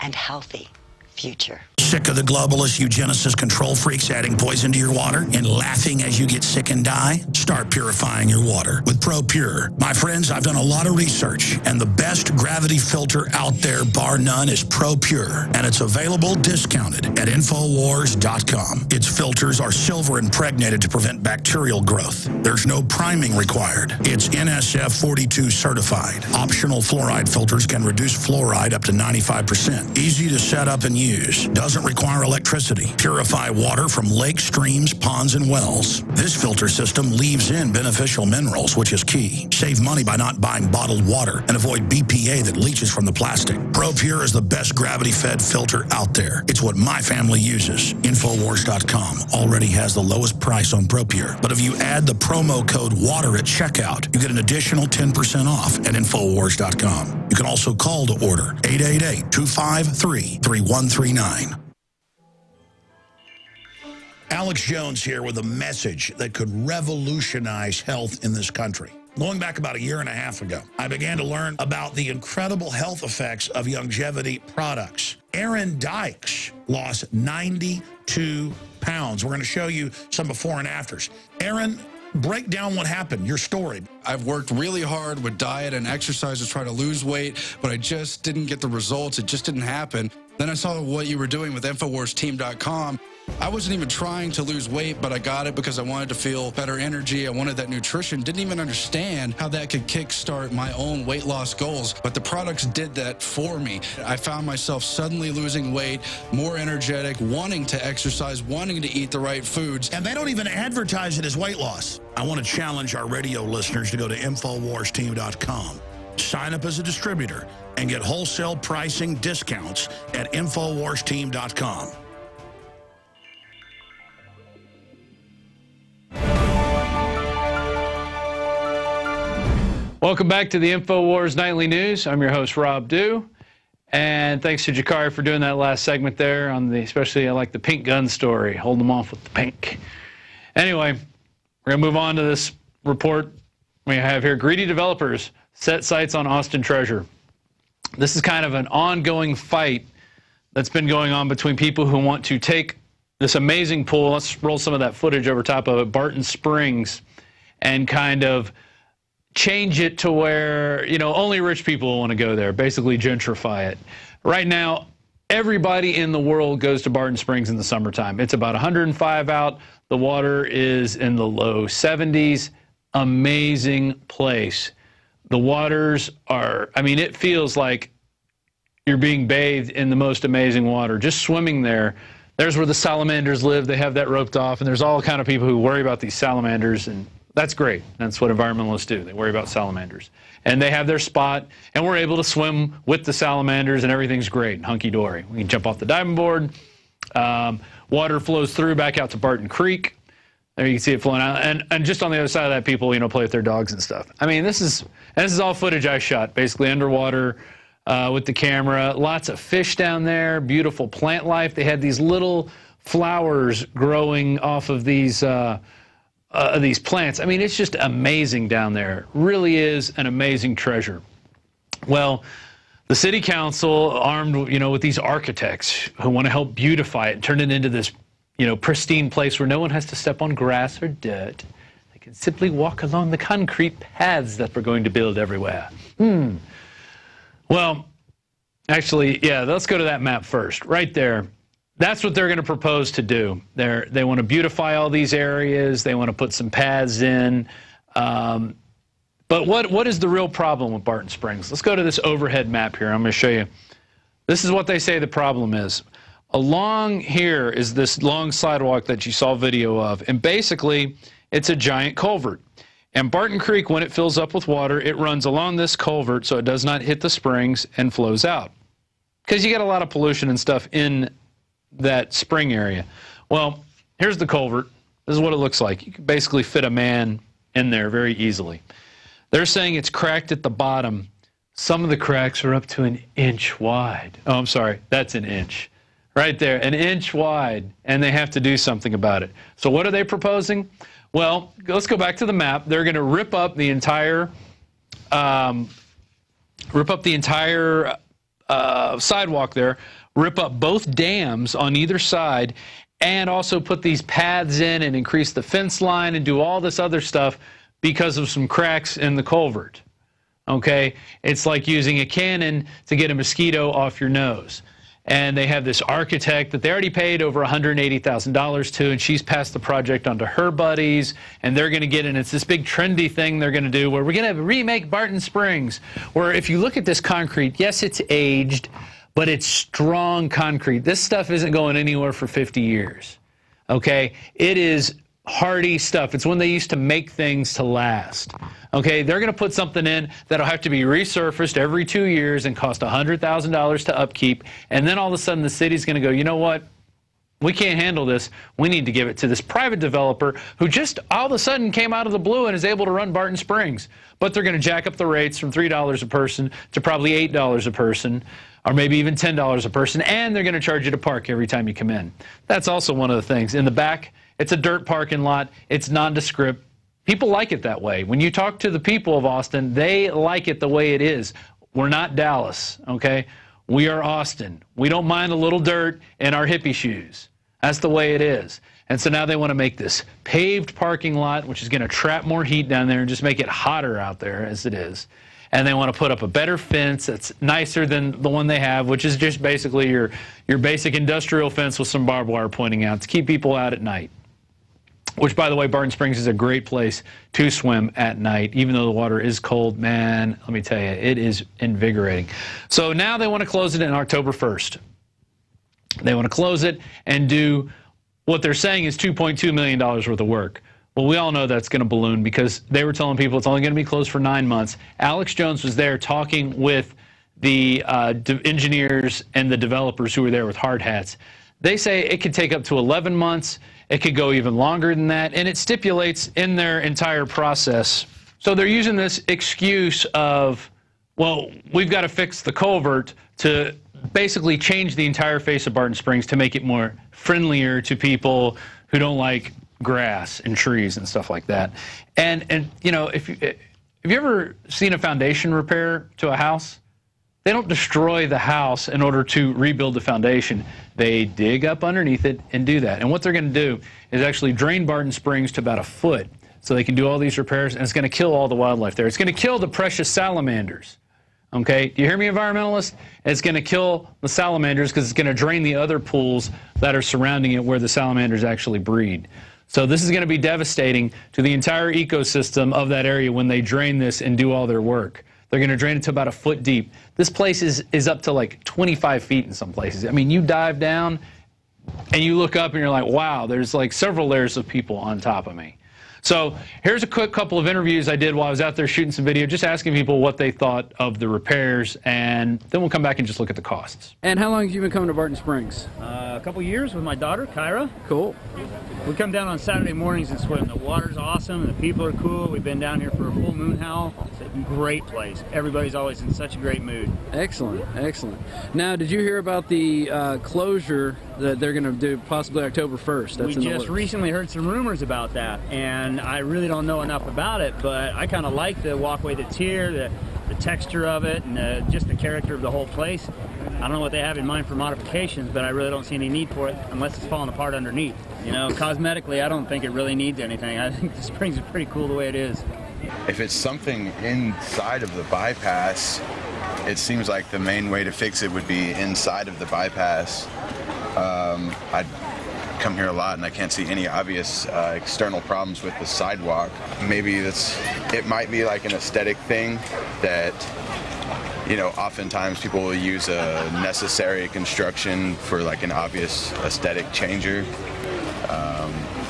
and healthy future. Sick of the globalist eugenicist control freaks adding poison to your water and laughing as you get sick and die? Start purifying your water with ProPure. My friends, I've done a lot of research, and the best gravity filter out there, bar none, is ProPure, and it's available discounted at Infowars.com. Its filters are silver impregnated to prevent bacterial growth. There's no priming required. It's NSF 42 certified. Optional fluoride filters can reduce fluoride up to 95%. Easy to set up and use. Doesn't require electricity. Purify water from lakes, streams, ponds, and wells. This filter system leaves in beneficial minerals, which is key. Save money by not buying bottled water and avoid BPA that leaches from the plastic. ProPure is the best gravity-fed filter out there. It's what my family uses. Infowars.com already has the lowest price on ProPure. But if you add the promo code WATER at checkout, you get an additional 10% off at Infowars.com. You can also call to order 888-253-3139. Alex Jones here with a message that could revolutionize health in this country. Going back about a year and a half ago, I began to learn about the incredible health effects of longevity products. Aaron Dykes lost 92 pounds. We're going to show you some before and afters. Aaron, break down what happened, your story. I've worked really hard with diet and exercise to try to lose weight, but I just didn't get the results. It just didn't happen. Then I saw what you were doing with InfoWarsTeam.com. I wasn't even trying to lose weight, but I got it because I wanted to feel better energy. I wanted that nutrition. Didn't even understand how that could kickstart my own weight loss goals, but the products did that for me. I found myself suddenly losing weight, more energetic, wanting to exercise, wanting to eat the right foods. And they don't even advertise it as weight loss. I want to challenge our radio listeners to go to InfoWarsTeam.com. Sign up as a distributor and get wholesale pricing discounts at InfoWarsTeam.com. Welcome back to the Infowars Nightly News. I'm your host, Rob Dew. And thanks to Jakari for doing that last segment there on the, especially I like the pink gun story. Hold them off with the pink. Anyway, we're going to move on to this report we have here. Greedy developers set sights on Austin Treasure. This is kind of an ongoing fight that's been going on between people who want to take this amazing pool. Let's roll some of that footage over top of it, Barton Springs, and kind of change it to where, you know, only rich people want to go there, basically gentrify it. Right now, everybody in the world goes to Barton Springs in the summertime. It's about 105 out. The water is in the low 70s. Amazing place. The waters are, I mean, it feels like you're being bathed in the most amazing water. Just swimming there. There's where the salamanders live. They have that roped off, and there's all kind of people who worry about these salamanders, and that's great. That's what environmentalists do. They worry about salamanders. And they have their spot, and we're able to swim with the salamanders, and everything's great and hunky-dory. We can jump off the diving board. Water flows through back out to Barton Creek. There you can see it flowing out. And just on the other side of that, people, you know, play with their dogs and stuff. I mean, this is all footage I shot, basically underwater with the camera. Lots of fish down there, beautiful plant life. They had these little flowers growing off of these plants. I mean, it's just amazing down there. Really is an amazing treasure. Well, the city council, armed, you know, with these architects who want to help beautify it and turn it into this, you know, pristine place where no one has to step on grass or dirt. They can simply walk along the concrete paths that we're going to build everywhere. Well, actually, yeah, let's go to that map first. Right there. That's what they're going to propose to do. They want to beautify all these areas. They want to put some paths in. But what is the real problem with Barton Springs? Let's go to this overhead map here. I'm going to show you. This is what they say the problem is. Along here is this long sidewalk that you saw video of. And basically, it's a giant culvert. And Barton Creek, when it fills up with water, it runs along this culvert so it does not hit the springs and flows out. Because you get a lot of pollution and stuff in that spring area. Well, here's the culvert. This is what it looks like. You can basically fit a man in there very easily. They're saying it's cracked at the bottom. Some of the cracks are up to an inch wide. Oh, I'm sorry. That's an inch. Right there, an inch wide, and they have to do something about it. So what are they proposing? Well, let's go back to the map. They're going to rip up the entire sidewalk there, rip up both dams on either side, and also put these paths in and increase the fence line and do all this other stuff because of some cracks in the culvert. Okay? It's like using a cannon to get a mosquito off your nose. And they have this architect that they already paid over $180,000 to, and she's passed the project on to her buddies, and they're going to get in. It's this big trendy thing they're going to do where we're going to remake Barton Springs, where if you look at this concrete, yes, it's aged, but it's strong concrete. This stuff isn't going anywhere for 50 years, okay? It is hardy stuff. It's when they used to make things to last. Okay, they're going to put something in that'll have to be resurfaced every 2 years and cost $100,000 to upkeep, and then all of a sudden the city's going to go, you know what? We can't handle this. We need to give it to this private developer who just all of a sudden came out of the blue and is able to run Barton Springs. But they're going to jack up the rates from $3 a person to probably $8 a person, or maybe even $10 a person, and they're going to charge you to park every time you come in. That's also one of the things. In the back, it's a dirt parking lot. It's nondescript. People like it that way. When you talk to the people of Austin, they like it the way it is. We're not Dallas, okay? We are Austin. We don't mind a little dirt in our hippie shoes. That's the way it is. And so now they want to make this paved parking lot, which is going to trap more heat down there and just make it hotter out there as it is. And they want to put up a better fence that's nicer than the one they have, which is just basically your basic industrial fence with some barbed wire pointing out to keep people out at night. Which, by the way, Barton Springs is a great place to swim at night. Even though the water is cold, man, let me tell you, it is invigorating. So now they want to close it on October 1st. They want to close it and do what they're saying is $2.2 million worth of work. Well, we all know that's going to balloon because they were telling people it's only going to be closed for 9 months. Alex Jones was there talking with the engineers and the developers who were there with hard hats. They say it could take up to 11 months. It could go even longer than that, and it stipulates in their entire process. So they're using this excuse of, well, we've got to fix the culvert to basically change the entire face of Barton Springs to make it more friendlier to people who don't like grass and trees and stuff like that. And you know, have you ever seen a foundation repair to a house? They don't destroy the house in order to rebuild the foundation. They dig up underneath it and do that. And what they're going to do is actually drain Barton Springs to about 1 foot so they can do all these repairs, and it's going to kill all the wildlife there. It's going to kill the precious salamanders. Okay, do you hear me, environmentalists? It's going to kill the salamanders because it's going to drain the other pools that are surrounding it where the salamanders actually breed. So this is going to be devastating to the entire ecosystem of that area when they drain this and do all their work. They're going to drain it to about 1 foot deep. This place is up to like 25 feet in some places. I mean, you dive down and you look up and you're like, wow, there's like several layers of people on top of me. So here's a quick couple of interviews I did while I was out there shooting some video, just asking people what they thought of the repairs, and then we'll come back and just look at the costs. And how long have you been coming to Barton Springs? A couple years with my daughter, Kyra. Cool. We come down on Saturday mornings and swim. The water's awesome, the people are cool. We've been down here for a full moon howl. It's a great place. Everybody's always in such a great mood. Excellent, excellent. Now, did you hear about the closure that they're going to do possibly October 1st? That's we just recently heard some rumors about that, and I really don't know enough about it, but I kind of like the walkway that's here, the texture of it, and just the character of the whole place. I don't know what they have in mind for modifications, but I really don't see any need for it unless it's falling apart underneath. You know, cosmetically, I don't think it really needs anything. I think the Springs is pretty cool the way it is. If it's something inside of the bypass, it seems like the main way to fix it would be inside of the bypass. I'd come here a lot and I can't see any obvious external problems with the sidewalk. Maybe it might be like an aesthetic thing that, you know, oftentimes people will use a necessary construction for like an obvious aesthetic changer.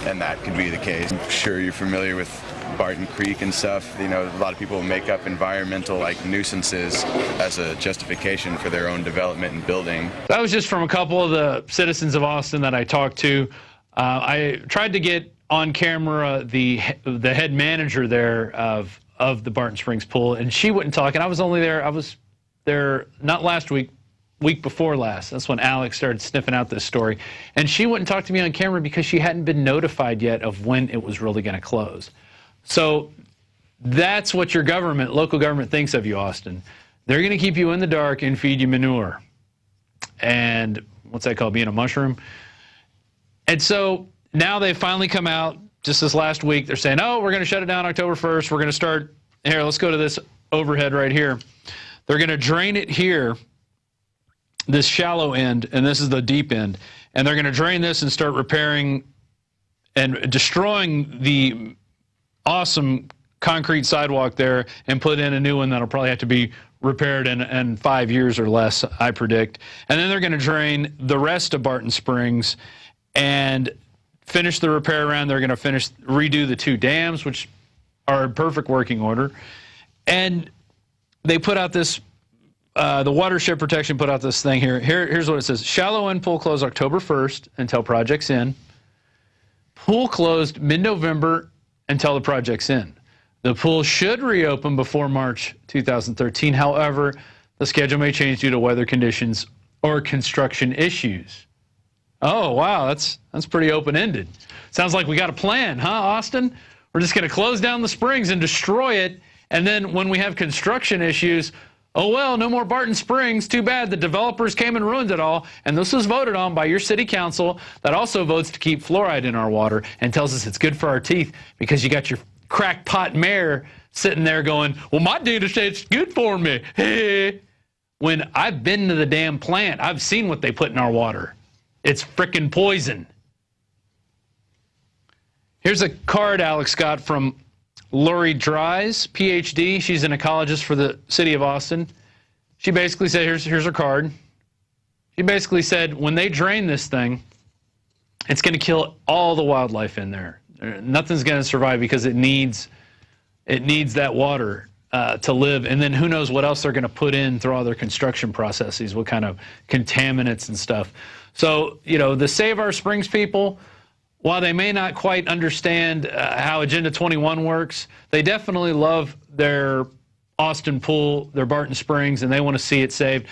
and that could be the case. I'm sure you're familiar with Barton Creek and stuff. You know, a lot of people make up environmental nuisances as a justification for their own development and building. That was just from a couple of the citizens of Austin that I talked to. I tried to get on camera the head manager there of the Barton Springs pool, and she wouldn't talk. And I was there not last week, week before last. That's when Alex started sniffing out this story. And she wouldn't talk to me on camera because she hadn't been notified yet of when it was really going to close. So that's what your government, local government, thinks of you, Austin. They're going to keep you in the dark and feed you manure. And what's that called, being a mushroom? And so now they've finally come out just this last week. They're saying, oh, we're going to shut it down October 1st. We're going to start, here, let's go to this overhead right here. They're going to drain it here, this shallow end, and this is the deep end. And they're going to drain this and start repairing and destroying the awesome concrete sidewalk there and put in a new one that'll probably have to be repaired in 5 years or less, I predict. And then they're going to drain the rest of Barton Springs and finish the repair around. They're going to redo the 2 dams, which are in perfect working order. And they put out this, the Watershed Protection put out this thing here. Here's what it says. Shallow end pool closed October 1st until project's in. Pool closed mid-November until the project's in. The pool should reopen before March 2013. However, the schedule may change due to weather conditions or construction issues. Oh, wow, that's pretty open-ended. Sounds like we got a plan, huh, Austin? We're just going to close down the springs and destroy it, and then when we have construction issues, oh, well, no more Barton Springs. Too bad the developers came and ruined it all. And this was voted on by your city council that also votes to keep fluoride in our water and tells us it's good for our teeth because you got your crackpot mayor sitting there going, well, my data says it's good for me. Hey. When I've been to the damn plant, I've seen what they put in our water. It's frickin' poison. Here's a card Alex got from Lori Dries, PhD. She's an ecologist for the city of Austin. She basically said, here's her card. She basically said, when they drain this thing, it's going to kill all the wildlife in there. Nothing's going to survive because it needs that water to live. And then who knows what else they're going to put in through all their construction processes, what kind of contaminants and stuff. So, you know, the Save Our Springs people, while they may not quite understand how Agenda 21 works, they definitely love their Austin pool, their Barton Springs, and they want to see it saved.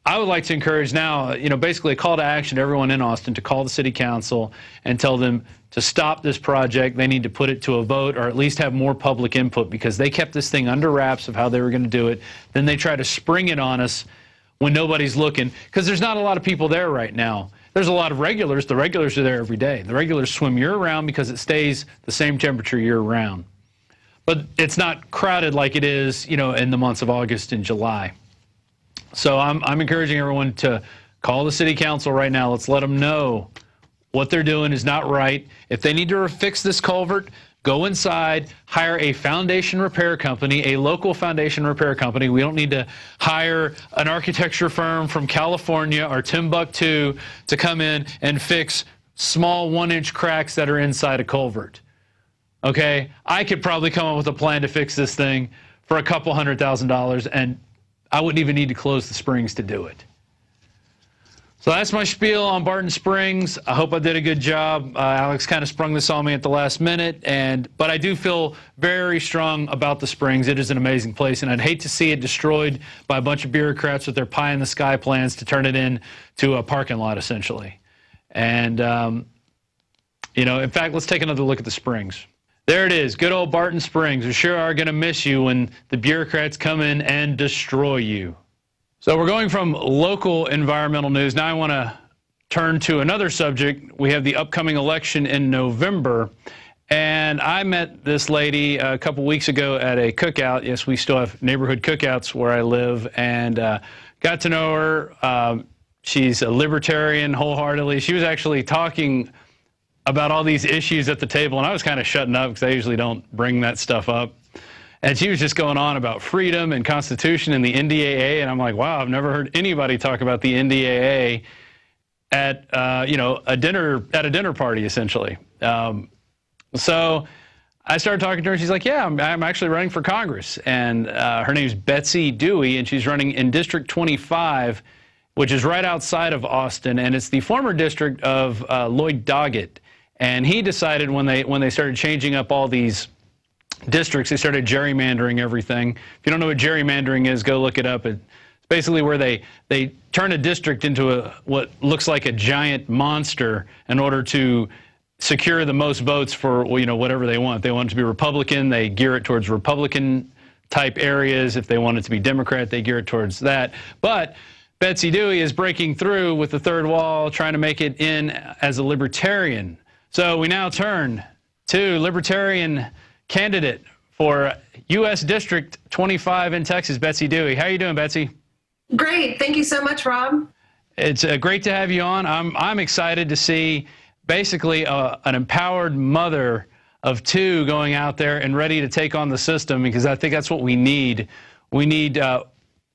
I would like to encourage now, you know, basically a call to action to everyone in Austin to call the city council and tell them to stop this project. They need to put it to a vote or at least have more public input because they kept this thing under wraps of how they were going to do it. Then they try to spring it on us when nobody's looking because there's not a lot of people there right now. There's a lot of regulars. The regulars are there every day. The regulars swim year-round because it stays the same temperature year-round. But it's not crowded like it is, you know, in the months of August and July. So I'm encouraging everyone to call the city council right now. Let's let them know what they're doing is not right. If they need to fix this culvert, go inside, hire a foundation repair company, a local foundation repair company. We don't need to hire an architecture firm from California or Timbuktu to come in and fix small 1-inch cracks that are inside a culvert. Okay? I could probably come up with a plan to fix this thing for a couple $100,000, and I wouldn't even need to close the springs to do it. So that's my spiel on Barton Springs. I hope I did a good job. Alex kind of sprung this on me at the last minute, but I do feel very strong about the Springs. It is an amazing place, and I'd hate to see it destroyed by a bunch of bureaucrats with their pie-in-the-sky plans to turn it into a parking lot, essentially. And, you know, in fact, let's take another look at the Springs. There it is, good old Barton Springs. We sure are going to miss you when the bureaucrats come in and destroy you. So we're going from local environmental news. Now I want to turn to another subject. We have the upcoming election in November. And I met this lady a couple weeks ago at a cookout. Yes, we still have neighborhood cookouts where I live. And got to know her. She's a libertarian wholeheartedly. She was actually talking about all these issues at the table. And I was kind of shutting up because I usually don't bring that stuff up. And she was just going on about freedom and Constitution and the NDAA, and I'm like, wow, I've never heard anybody talk about the NDAA at you know, a dinner party, essentially. So I started talking to her, and she's like, yeah, I'm actually running for Congress. And her name's Betsy Dewey, and she's running in District 25, which is right outside of Austin, and it's the former district of Lloyd Doggett. And he decided when they started changing up all these districts, they started gerrymandering everything. If you don't know what gerrymandering is, go look it up. It's basically where they turn a district into what looks like a giant monster in order to secure the most votes for, you know, whatever they want. If they want it to be Republican, they gear it towards Republican type areas. If they want it to be Democrat, they gear it towards that. But Betsy Dewey is breaking through with the third wall, trying to make it in as a libertarian. So we now turn to libertarian candidate for U.S. District 25 in Texas, Betsy Dewey. How are you doing, Betsy? Great. Thank you so much, Rob. It's great to have you on. I'm excited to see basically an empowered mother of two going out there and ready to take on the system, because I think that's what we need. We need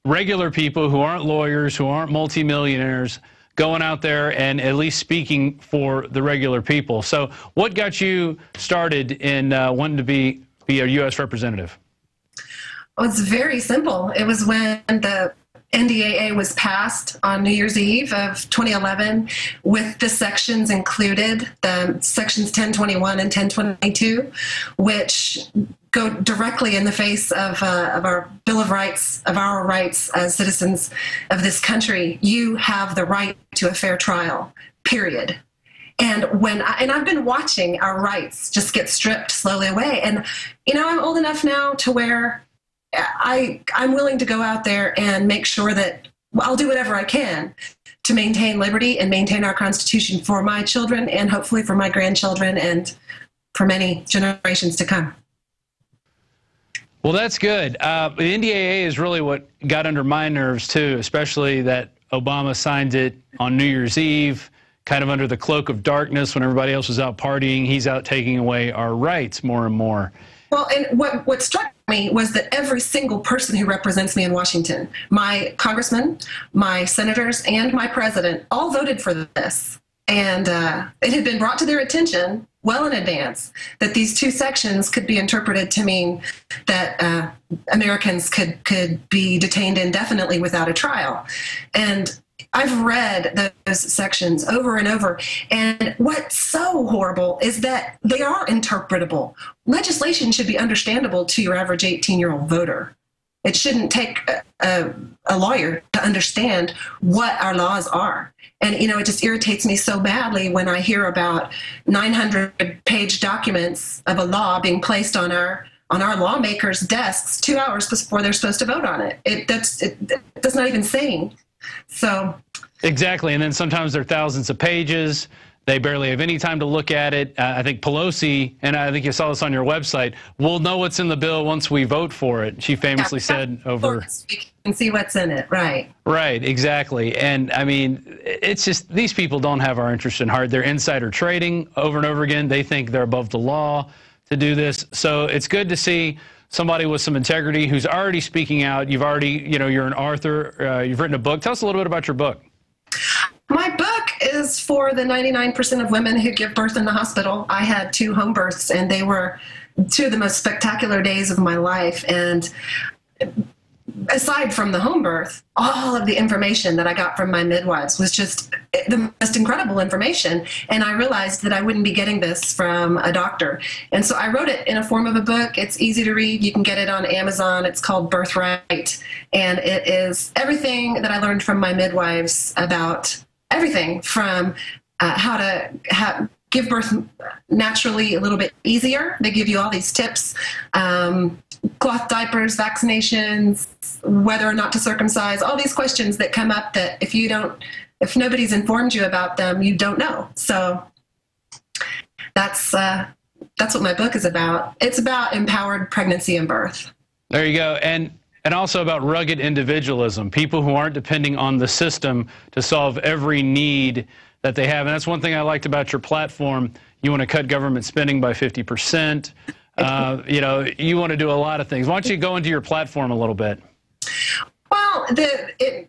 regular people who aren't lawyers, who aren't multimillionaires, going out there and at least speaking for the regular people. So what got you started in wanting to be a U.S. representative? Well, it's very simple. It was when the NDAA was passed on New Year's Eve of 2011, with the sections included, the sections 1021 and 1022, which go directly in the face of our Bill of Rights, of our rights as citizens of this country. You have the right to a fair trial, period. And I've been watching our rights just get stripped slowly away. And, you know, I'm old enough now to where I'm willing to go out there and make sure that I'll do whatever I can to maintain liberty and maintain our Constitution for my children and hopefully for my grandchildren and for many generations to come. Well, that's good. The NDAA is really what got under my nerves, too, especially that Obama signed it on New Year's Eve, kind of under the cloak of darkness when everybody else was out partying. He's out taking away our rights more and more. Well, and what struck me was that every single person who represents me in Washington, my congressman, my senators, and my president, all voted for this. And it had been brought to their attention well in advance that these two sections could be interpreted to mean that Americans could be detained indefinitely without a trial. And I've read those sections over and over, and what's so horrible is that they are interpretable. Legislation should be understandable to your average 18-year-old voter. It shouldn't take a lawyer to understand what our laws are. And, you know, it just irritates me so badly when I hear about 900-page documents of a law being placed on our lawmakers' desks 2 hours before they're supposed to vote on it. That's not even sane. So exactly, and then sometimes they're thousands of pages. They barely have any time to look at it. I think Pelosi, and I think you saw this on your website, we'll know what's in the bill once we vote for it. She famously said over. We can see what's in it, right? Right, exactly. And I mean, it's just these people don't have our interest in heart. They're insider trading over and over again. They think they're above the law to do this. So it's good to see somebody with some integrity who's already speaking out. You've already, you know, you're an author. You've written a book. Tell us a little bit about your book. My book is for the 99% of women who give birth in the hospital. I had 2 home births, and they were 2 of the most spectacular days of my life. And aside from the home birth, all of the information that I got from my midwives was just the most incredible information. And I realized that I wouldn't be getting this from a doctor. And so I wrote it in a form of a book. It's easy to read. You can get it on Amazon. It's called Birthright. And it is everything that I learned from my midwives about everything from how to give birth naturally a little bit easier. They give you all these tips, cloth diapers, vaccinations, whether or not to circumcise, all these questions that come up that if nobody's informed you about them, you don't know. So that's what my book is about. It's about empowered pregnancy and birth. There you go. And also about rugged individualism, people who aren't depending on the system to solve every need that they have. And that's one thing I liked about your platform. You want to cut government spending by 50%. You know, you want to do a lot of things. Why don't you go into your platform a little bit? Well,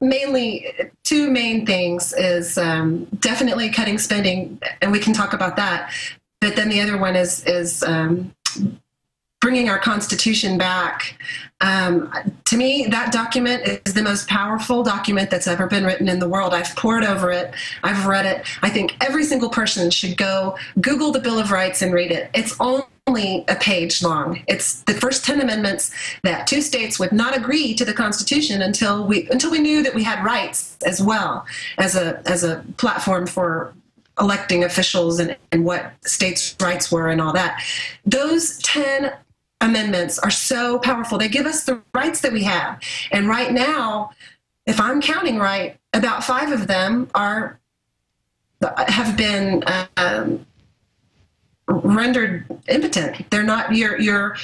mainly 2 main things is definitely cutting spending, and we can talk about that. but then the other one is bringing our Constitution back. To me, that document is the most powerful document that's ever been written in the world. I've pored over it. I've read it. I think every single person should go Google the Bill of Rights and read it. It's only a page long. It's the first 10 amendments that 2 states would not agree to the Constitution until we knew that we had rights as well as a platform for electing officials and what states' rights were and all that. Those 10 amendments are so powerful. They give us the rights that we have. And right now, if I'm counting right, about 5 of them have been rendered impotent. They're not your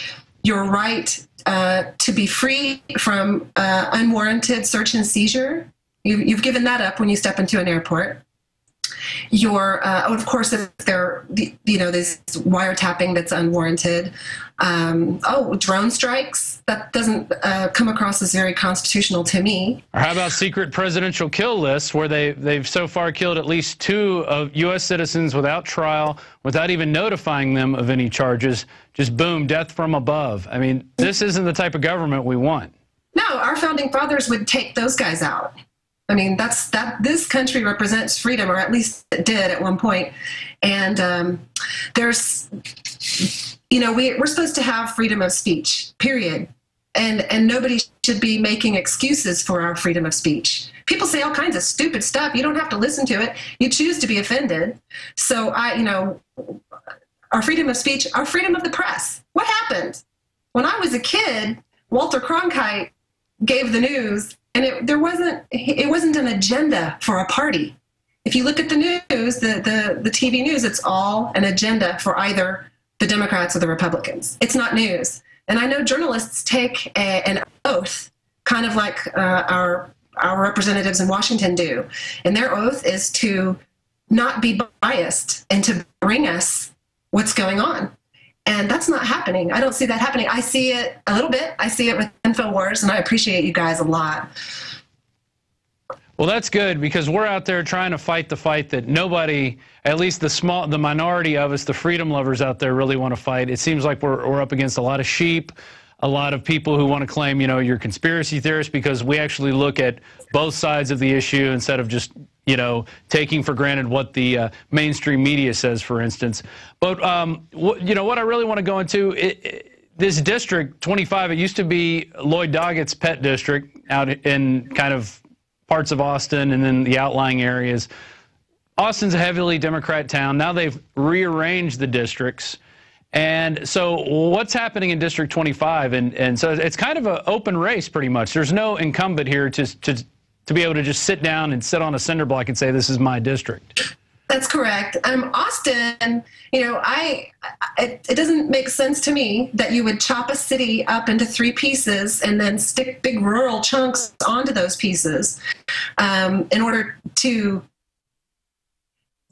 right to be free from unwarranted search and seizure. You've given that up when you step into an airport. Of course, if they're, this wiretapping that's unwarranted. Drone strikes, that doesn't come across as very constitutional to me. Or how about secret presidential kill lists, where they've so far killed at least 2 of U.S. citizens without trial, without even notifying them of any charges. Just boom, death from above. I mean, this isn't the type of government we want. No, our founding fathers would take those guys out. I mean, this country represents freedom, or at least it did at one point. And there's, we're supposed to have freedom of speech, period. And nobody should be making excuses for our freedom of speech. People say all kinds of stupid stuff. You don't have to listen to it. You choose to be offended. So our freedom of speech, our freedom of the press. What happened? When I was a kid, Walter Cronkite gave the news, and it wasn't an agenda for a party. If you look at the news, the TV news, it's all an agenda for either the Democrats or the Republicans. It's not news. And I know journalists take an oath, kind of like our representatives in Washington do. And their oath is to not be biased and to bring us what's going on. And that's not happening. I don't see that happening. I see it a little bit. I see it with Infowars, and I appreciate you guys a lot. Well, that's good, because we're out there trying to fight the fight that nobody, at least the minority of us, the freedom lovers out there, really want to fight. It seems like we're up against a lot of sheep, a lot of people who want to claim, you're conspiracy theorists, because we actually look at both sides of the issue instead of just, taking for granted what the mainstream media says, for instance. But, what I really want to go into, this District 25, it used to be Lloyd Doggett's pet district out in kind of parts of Austin and then the outlying areas. Austin's a heavily Democrat town. Now they've rearranged the districts. And so what's happening in District 25? And so it's kind of an open race, pretty much. There's no incumbent here to be able to just sit down and sit on a cinder block and say, this is my district. That's correct. Austin, it doesn't make sense to me that you would chop a city up into 3 pieces and then stick big rural chunks onto those pieces in order to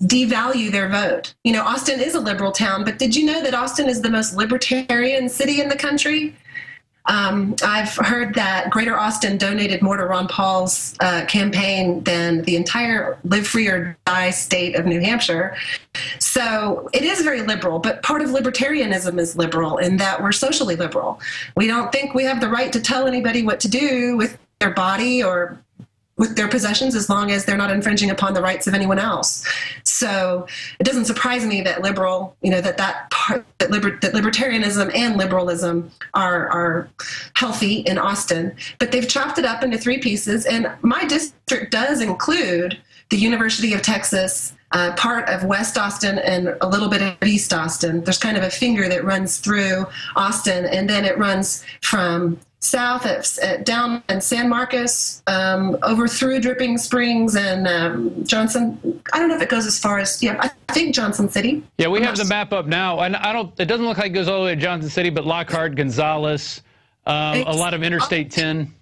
devalue their vote. Austin is a liberal town, but did you know that Austin is the most libertarian city in the country? I've heard that Greater Austin donated more to Ron Paul's campaign than the entire Live Free or Die state of New Hampshire. So it is very liberal, but part of libertarianism is liberal in that we're socially liberal. We don't think we have the right to tell anybody what to do with their body or with their possessions as long as they're not infringing upon the rights of anyone else. So it doesn't surprise me that that libertarianism and liberalism are healthy in Austin, but they've chopped it up into 3 pieces. And my district does include the University of Texas, part of West Austin, and a little bit of East Austin. There's kind of a finger that runs through Austin, and then it runs from south down in San Marcos, over through Dripping Springs and Johnson. I don't know if it goes as far as, I think Johnson City. Yeah, we have the map up now, and it doesn't look like it goes all the way to Johnson City, but Lockhart, Gonzales, a lot of Interstate 10.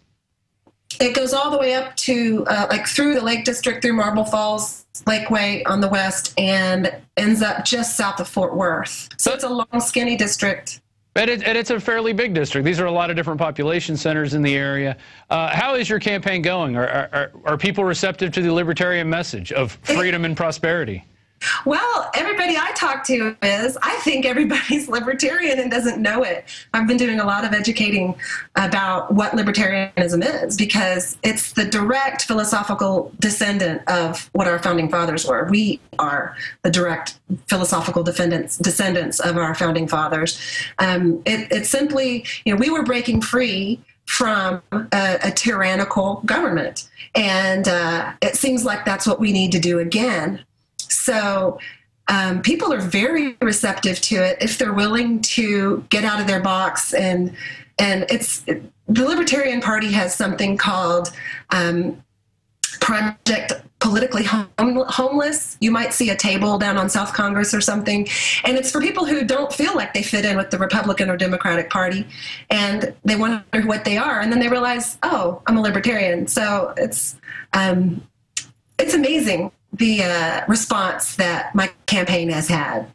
It goes all the way up to, through the Lake District, through Marble Falls, Lakeway on the west, and ends up just south of Fort Worth. So it's a long, skinny district. And it's a fairly big district. These are a lot of different population centers in the area. How is your campaign going? Are people receptive to the libertarian message of freedom and prosperity? Well, everybody I talk to is, I think everybody's libertarian and doesn't know it. I've been doing a lot of educating about what libertarianism is, because it's the direct philosophical descendant of what our founding fathers were. We are the direct philosophical descendants of our founding fathers. It's simply, we were breaking free from a tyrannical government. And it seems like that's what we need to do again. So people are very receptive to it if they're willing to get out of their box. And the Libertarian Party has something called Project Politically Homeless. You might see a table down on South Congress or something. And it's for people who don't feel like they fit in with the Republican or Democratic Party. And they wonder what they are. And then they realize, oh, I'm a libertarian. So it's amazing, the response that my campaign has had.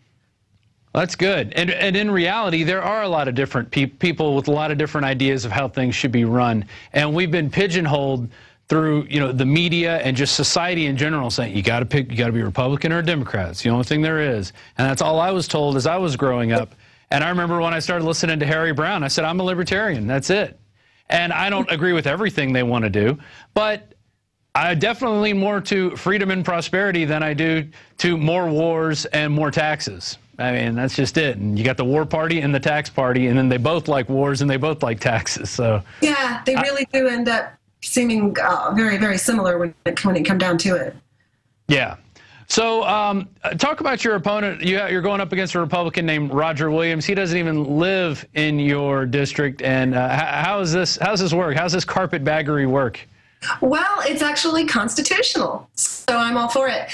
That's good. And in reality, there are a lot of different people with a lot of different ideas of how things should be run. And we've been pigeonholed through, the media and just society in general, saying you got to be Republican or Democrat. It's the only thing there is. And that's all I was told as I was growing up. And I remember when I started listening to Harry Brown, I said, I'm a libertarian. That's it. And I don't agree with everything they want to do, but I definitely lean more to freedom and prosperity than I do to more wars and more taxes. I mean, that's just it. And you got the war party and the tax party, and then they both like wars and they both like taxes. So yeah, they really do end up seeming very, very similar when it comes down to it. Yeah. So talk about your opponent. You're going up against a Republican named Roger Williams. He doesn't even live in your district. And how's this work? How's this carpetbaggery work? Well, it's actually constitutional, so I'm all for it.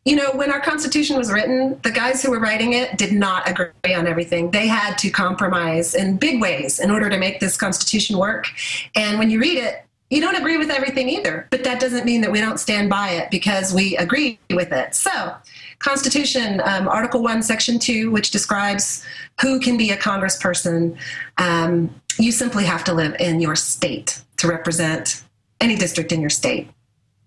When our Constitution was written, the guys who were writing it did not agree on everything. They had to compromise in big ways in order to make this Constitution work. And when you read it, you don't agree with everything either, but that doesn't mean that we don't stand by it because we agree with it. So, Constitution, Article 1, Section 2, which describes who can be a congressperson, you simply have to live in your state to represent any district in your state.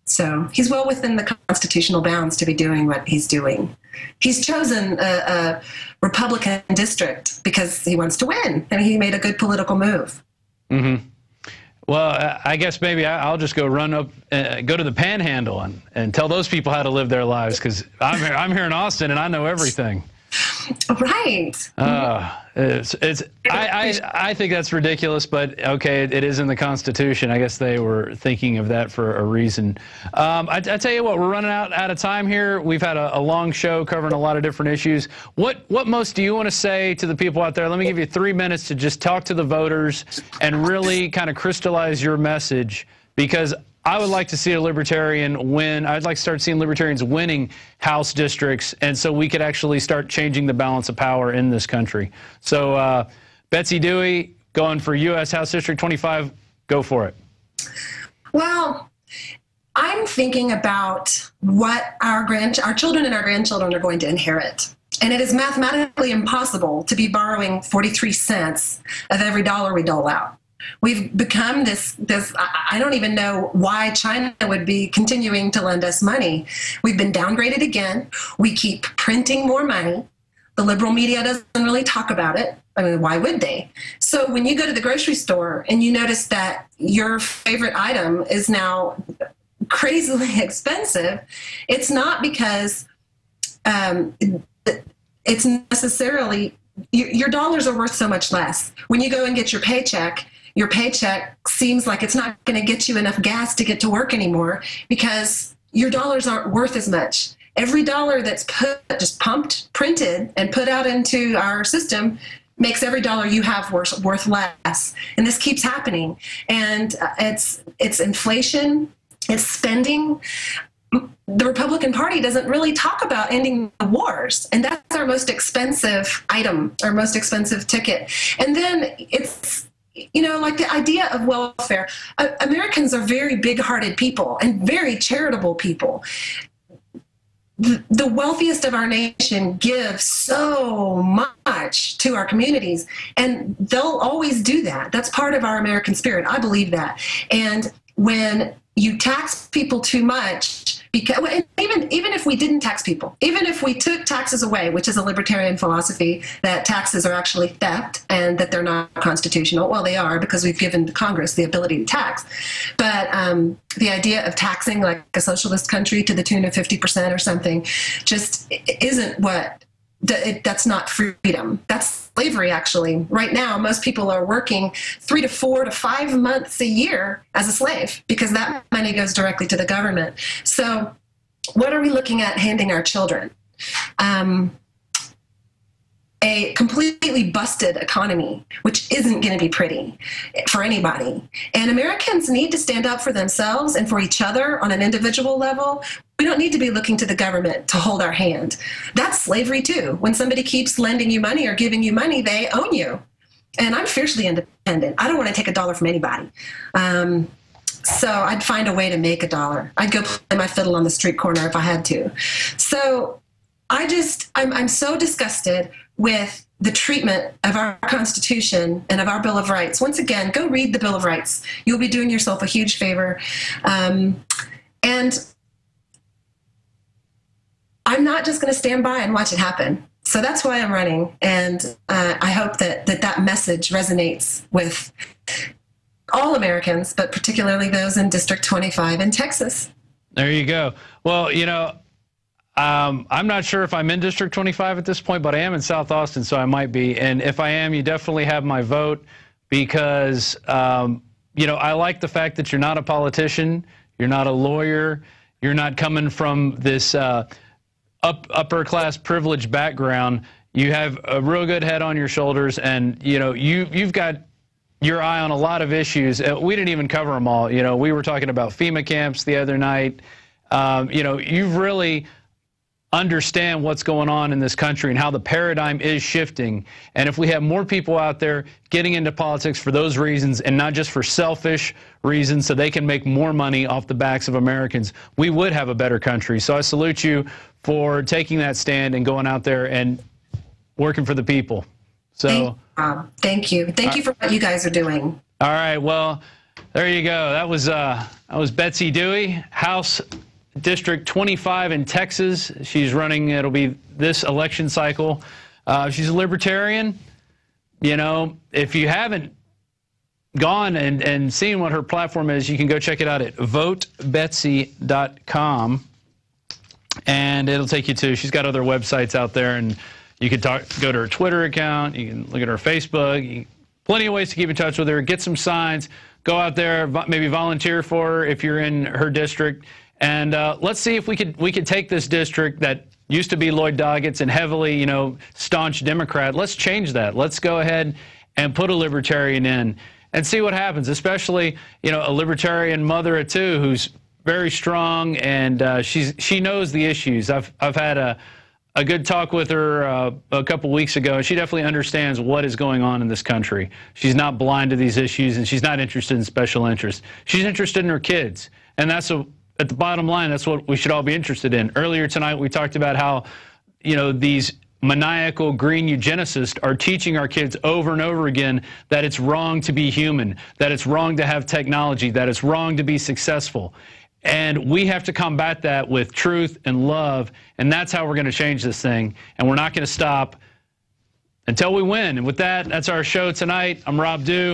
So he's well within the constitutional bounds to be doing what he's doing. He's chosen a Republican district because he wants to win, and he made a good political move. Mm-hmm. Well, I guess maybe I'll just go run up, go to the Panhandle and tell those people how to live their lives, because I'm here in Austin and I know everything. Right. I think that's ridiculous, but okay, it is in the Constitution. I guess they were thinking of that for a reason. I tell you what, we're running out of time here. We've had a long show covering a lot of different issues. What most do you want to say to the people out there? Let me give you 3 minutes to just talk to the voters and really kind of crystallize your message, because I would like to see a libertarian win. I'd like to start seeing libertarians winning House districts, and so we could actually start changing the balance of power in this country. So, Betsy Dewey, going for U.S. House District 25, go for it. Well, I'm thinking about what our children and our grandchildren are going to inherit. And it is mathematically impossible to be borrowing 43 cents of every dollar we dole out. We've become this, I don't even know why China would be continuing to lend us money. We've been downgraded again. We keep printing more money. The liberal media doesn't really talk about it. I mean, why would they? So when you go to the grocery store and you notice that your favorite item is now crazily expensive, it's not because it's necessarily, your dollars are worth so much less. When you go and get your paycheck seems like it's not going to get you enough gas to get to work anymore because your dollars aren't worth as much. Every dollar that's printed, and put out into our system makes every dollar you have worth less. And this keeps happening. And it's inflation, it's spending. The Republican Party doesn't really talk about ending the wars, and that's our most expensive item, our most expensive ticket. And then it's, like the idea of welfare. Americans are very big-hearted people and very charitable people. The wealthiest of our nation give so much to our communities, and they'll always do that. That's part of our American spirit. I believe that. And when you tax people too much, Because even if we didn't tax people, even if we took taxes away, which is a libertarian philosophy that taxes are actually theft and that they're not constitutional. Well, they are, because we've given Congress the ability to tax. But the idea of taxing like a socialist country to the tune of 50% or something just isn't what. That's not freedom. That's slavery, actually. Right now, most people are working 3 to 4 to 5 months a year as a slave because that money goes directly to the government. So what are we looking at handing our children? A completely busted economy, which isn't going to be pretty for anybody. And Americans need to stand up for themselves and for each other on an individual level. We don't need to be looking to the government to hold our hand. That's slavery too. When somebody keeps lending you money or giving you money, they own you. And I'm fiercely independent. I don't want to take a dollar from anybody. So I'd find a way to make a dollar. I'd go play my fiddle on the street corner if I had to. So I'm so disgusted with the treatment of our Constitution and of our Bill of Rights. Once again, go read the Bill of Rights. You'll be doing yourself a huge favor. And I'm not just going to stand by and watch it happen. So that's why I'm running. And I hope that message resonates with all Americans, but particularly those in District 25 in Texas. There you go. Well, you know, I'm not sure if I'm in District 25 at this point, but I am in South Austin, so I might be. And if I am, you definitely have my vote because, you know, I like the fact that you're not a politician, you're not a lawyer, you're not coming from this upper-class privileged background. You have a real good head on your shoulders, and, you know, you've got your eye on a lot of issues. We didn't even cover them all. You know, we were talking about FEMA camps the other night. You know, you've really understand what's going on in this country and how the paradigm is shifting. And if we have more people out there getting into politics for those reasons and not just for selfish reasons so they can make more money off the backs of Americans, we would have a better country. So I salute you for taking that stand and going out there and working for the people. So thank you. Thank you for what you guys are doing. All right. Well, there you go. That was Betsy Dewey, House District 25 in Texas. She's running, it'll be this election cycle. She's a libertarian. You know, if you haven't gone and seen what her platform is, you can go check it out at votebetsy.com. And it'll take you to, she's got other websites out there, and you can go to her Twitter account, you can look at her Facebook, plenty of ways to keep in touch with her, get some signs, go out there, maybe volunteer for her if you're in her district. And let's see if we could take this district that used to be Lloyd Doggett's and heavily, you know, staunch Democrat. Let's change that. Let's go ahead and put a libertarian in and see what happens, especially, you know, a libertarian mother of two who's very strong, and she knows the issues. I've had a good talk with her a couple weeks ago, and she definitely understands what is going on in this country. She's not blind to these issues, and she's not interested in special interests. She's interested in her kids, and that's at the bottom line, that's what we should all be interested in. Earlier tonight, we talked about how, you know, these maniacal green eugenicists are teaching our kids over and over again that it's wrong to be human, that it's wrong to have technology, that it's wrong to be successful. And we have to combat that with truth and love, and that's how we're going to change this thing. And we're not going to stop until we win. And with that, that's our show tonight. I'm Rob Dew.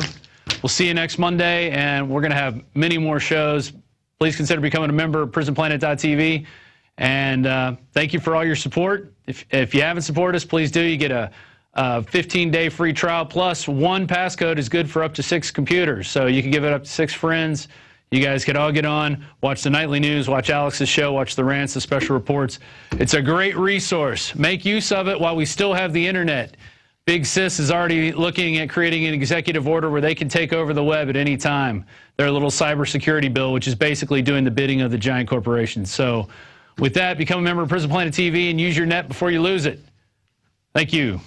We'll see you next Monday, and we're going to have many more shows. Please consider becoming a member of prisonplanet.tv. And thank you for all your support. If you haven't supported us, please do. You get a 15-day free trial, plus one passcode is good for up to 6 computers. So you can give it up to 6 friends. You guys could all get on, watch the nightly news, watch Alex's show, watch the rants, the special reports. It's a great resource. Make use of it while we still have the internet. Big Sis is already looking at creating an executive order where they can take over the web at any time. Their little cybersecurity bill, which is basically doing the bidding of the giant corporations. So with that, become a member of Prison Planet TV and use your net before you lose it. Thank you.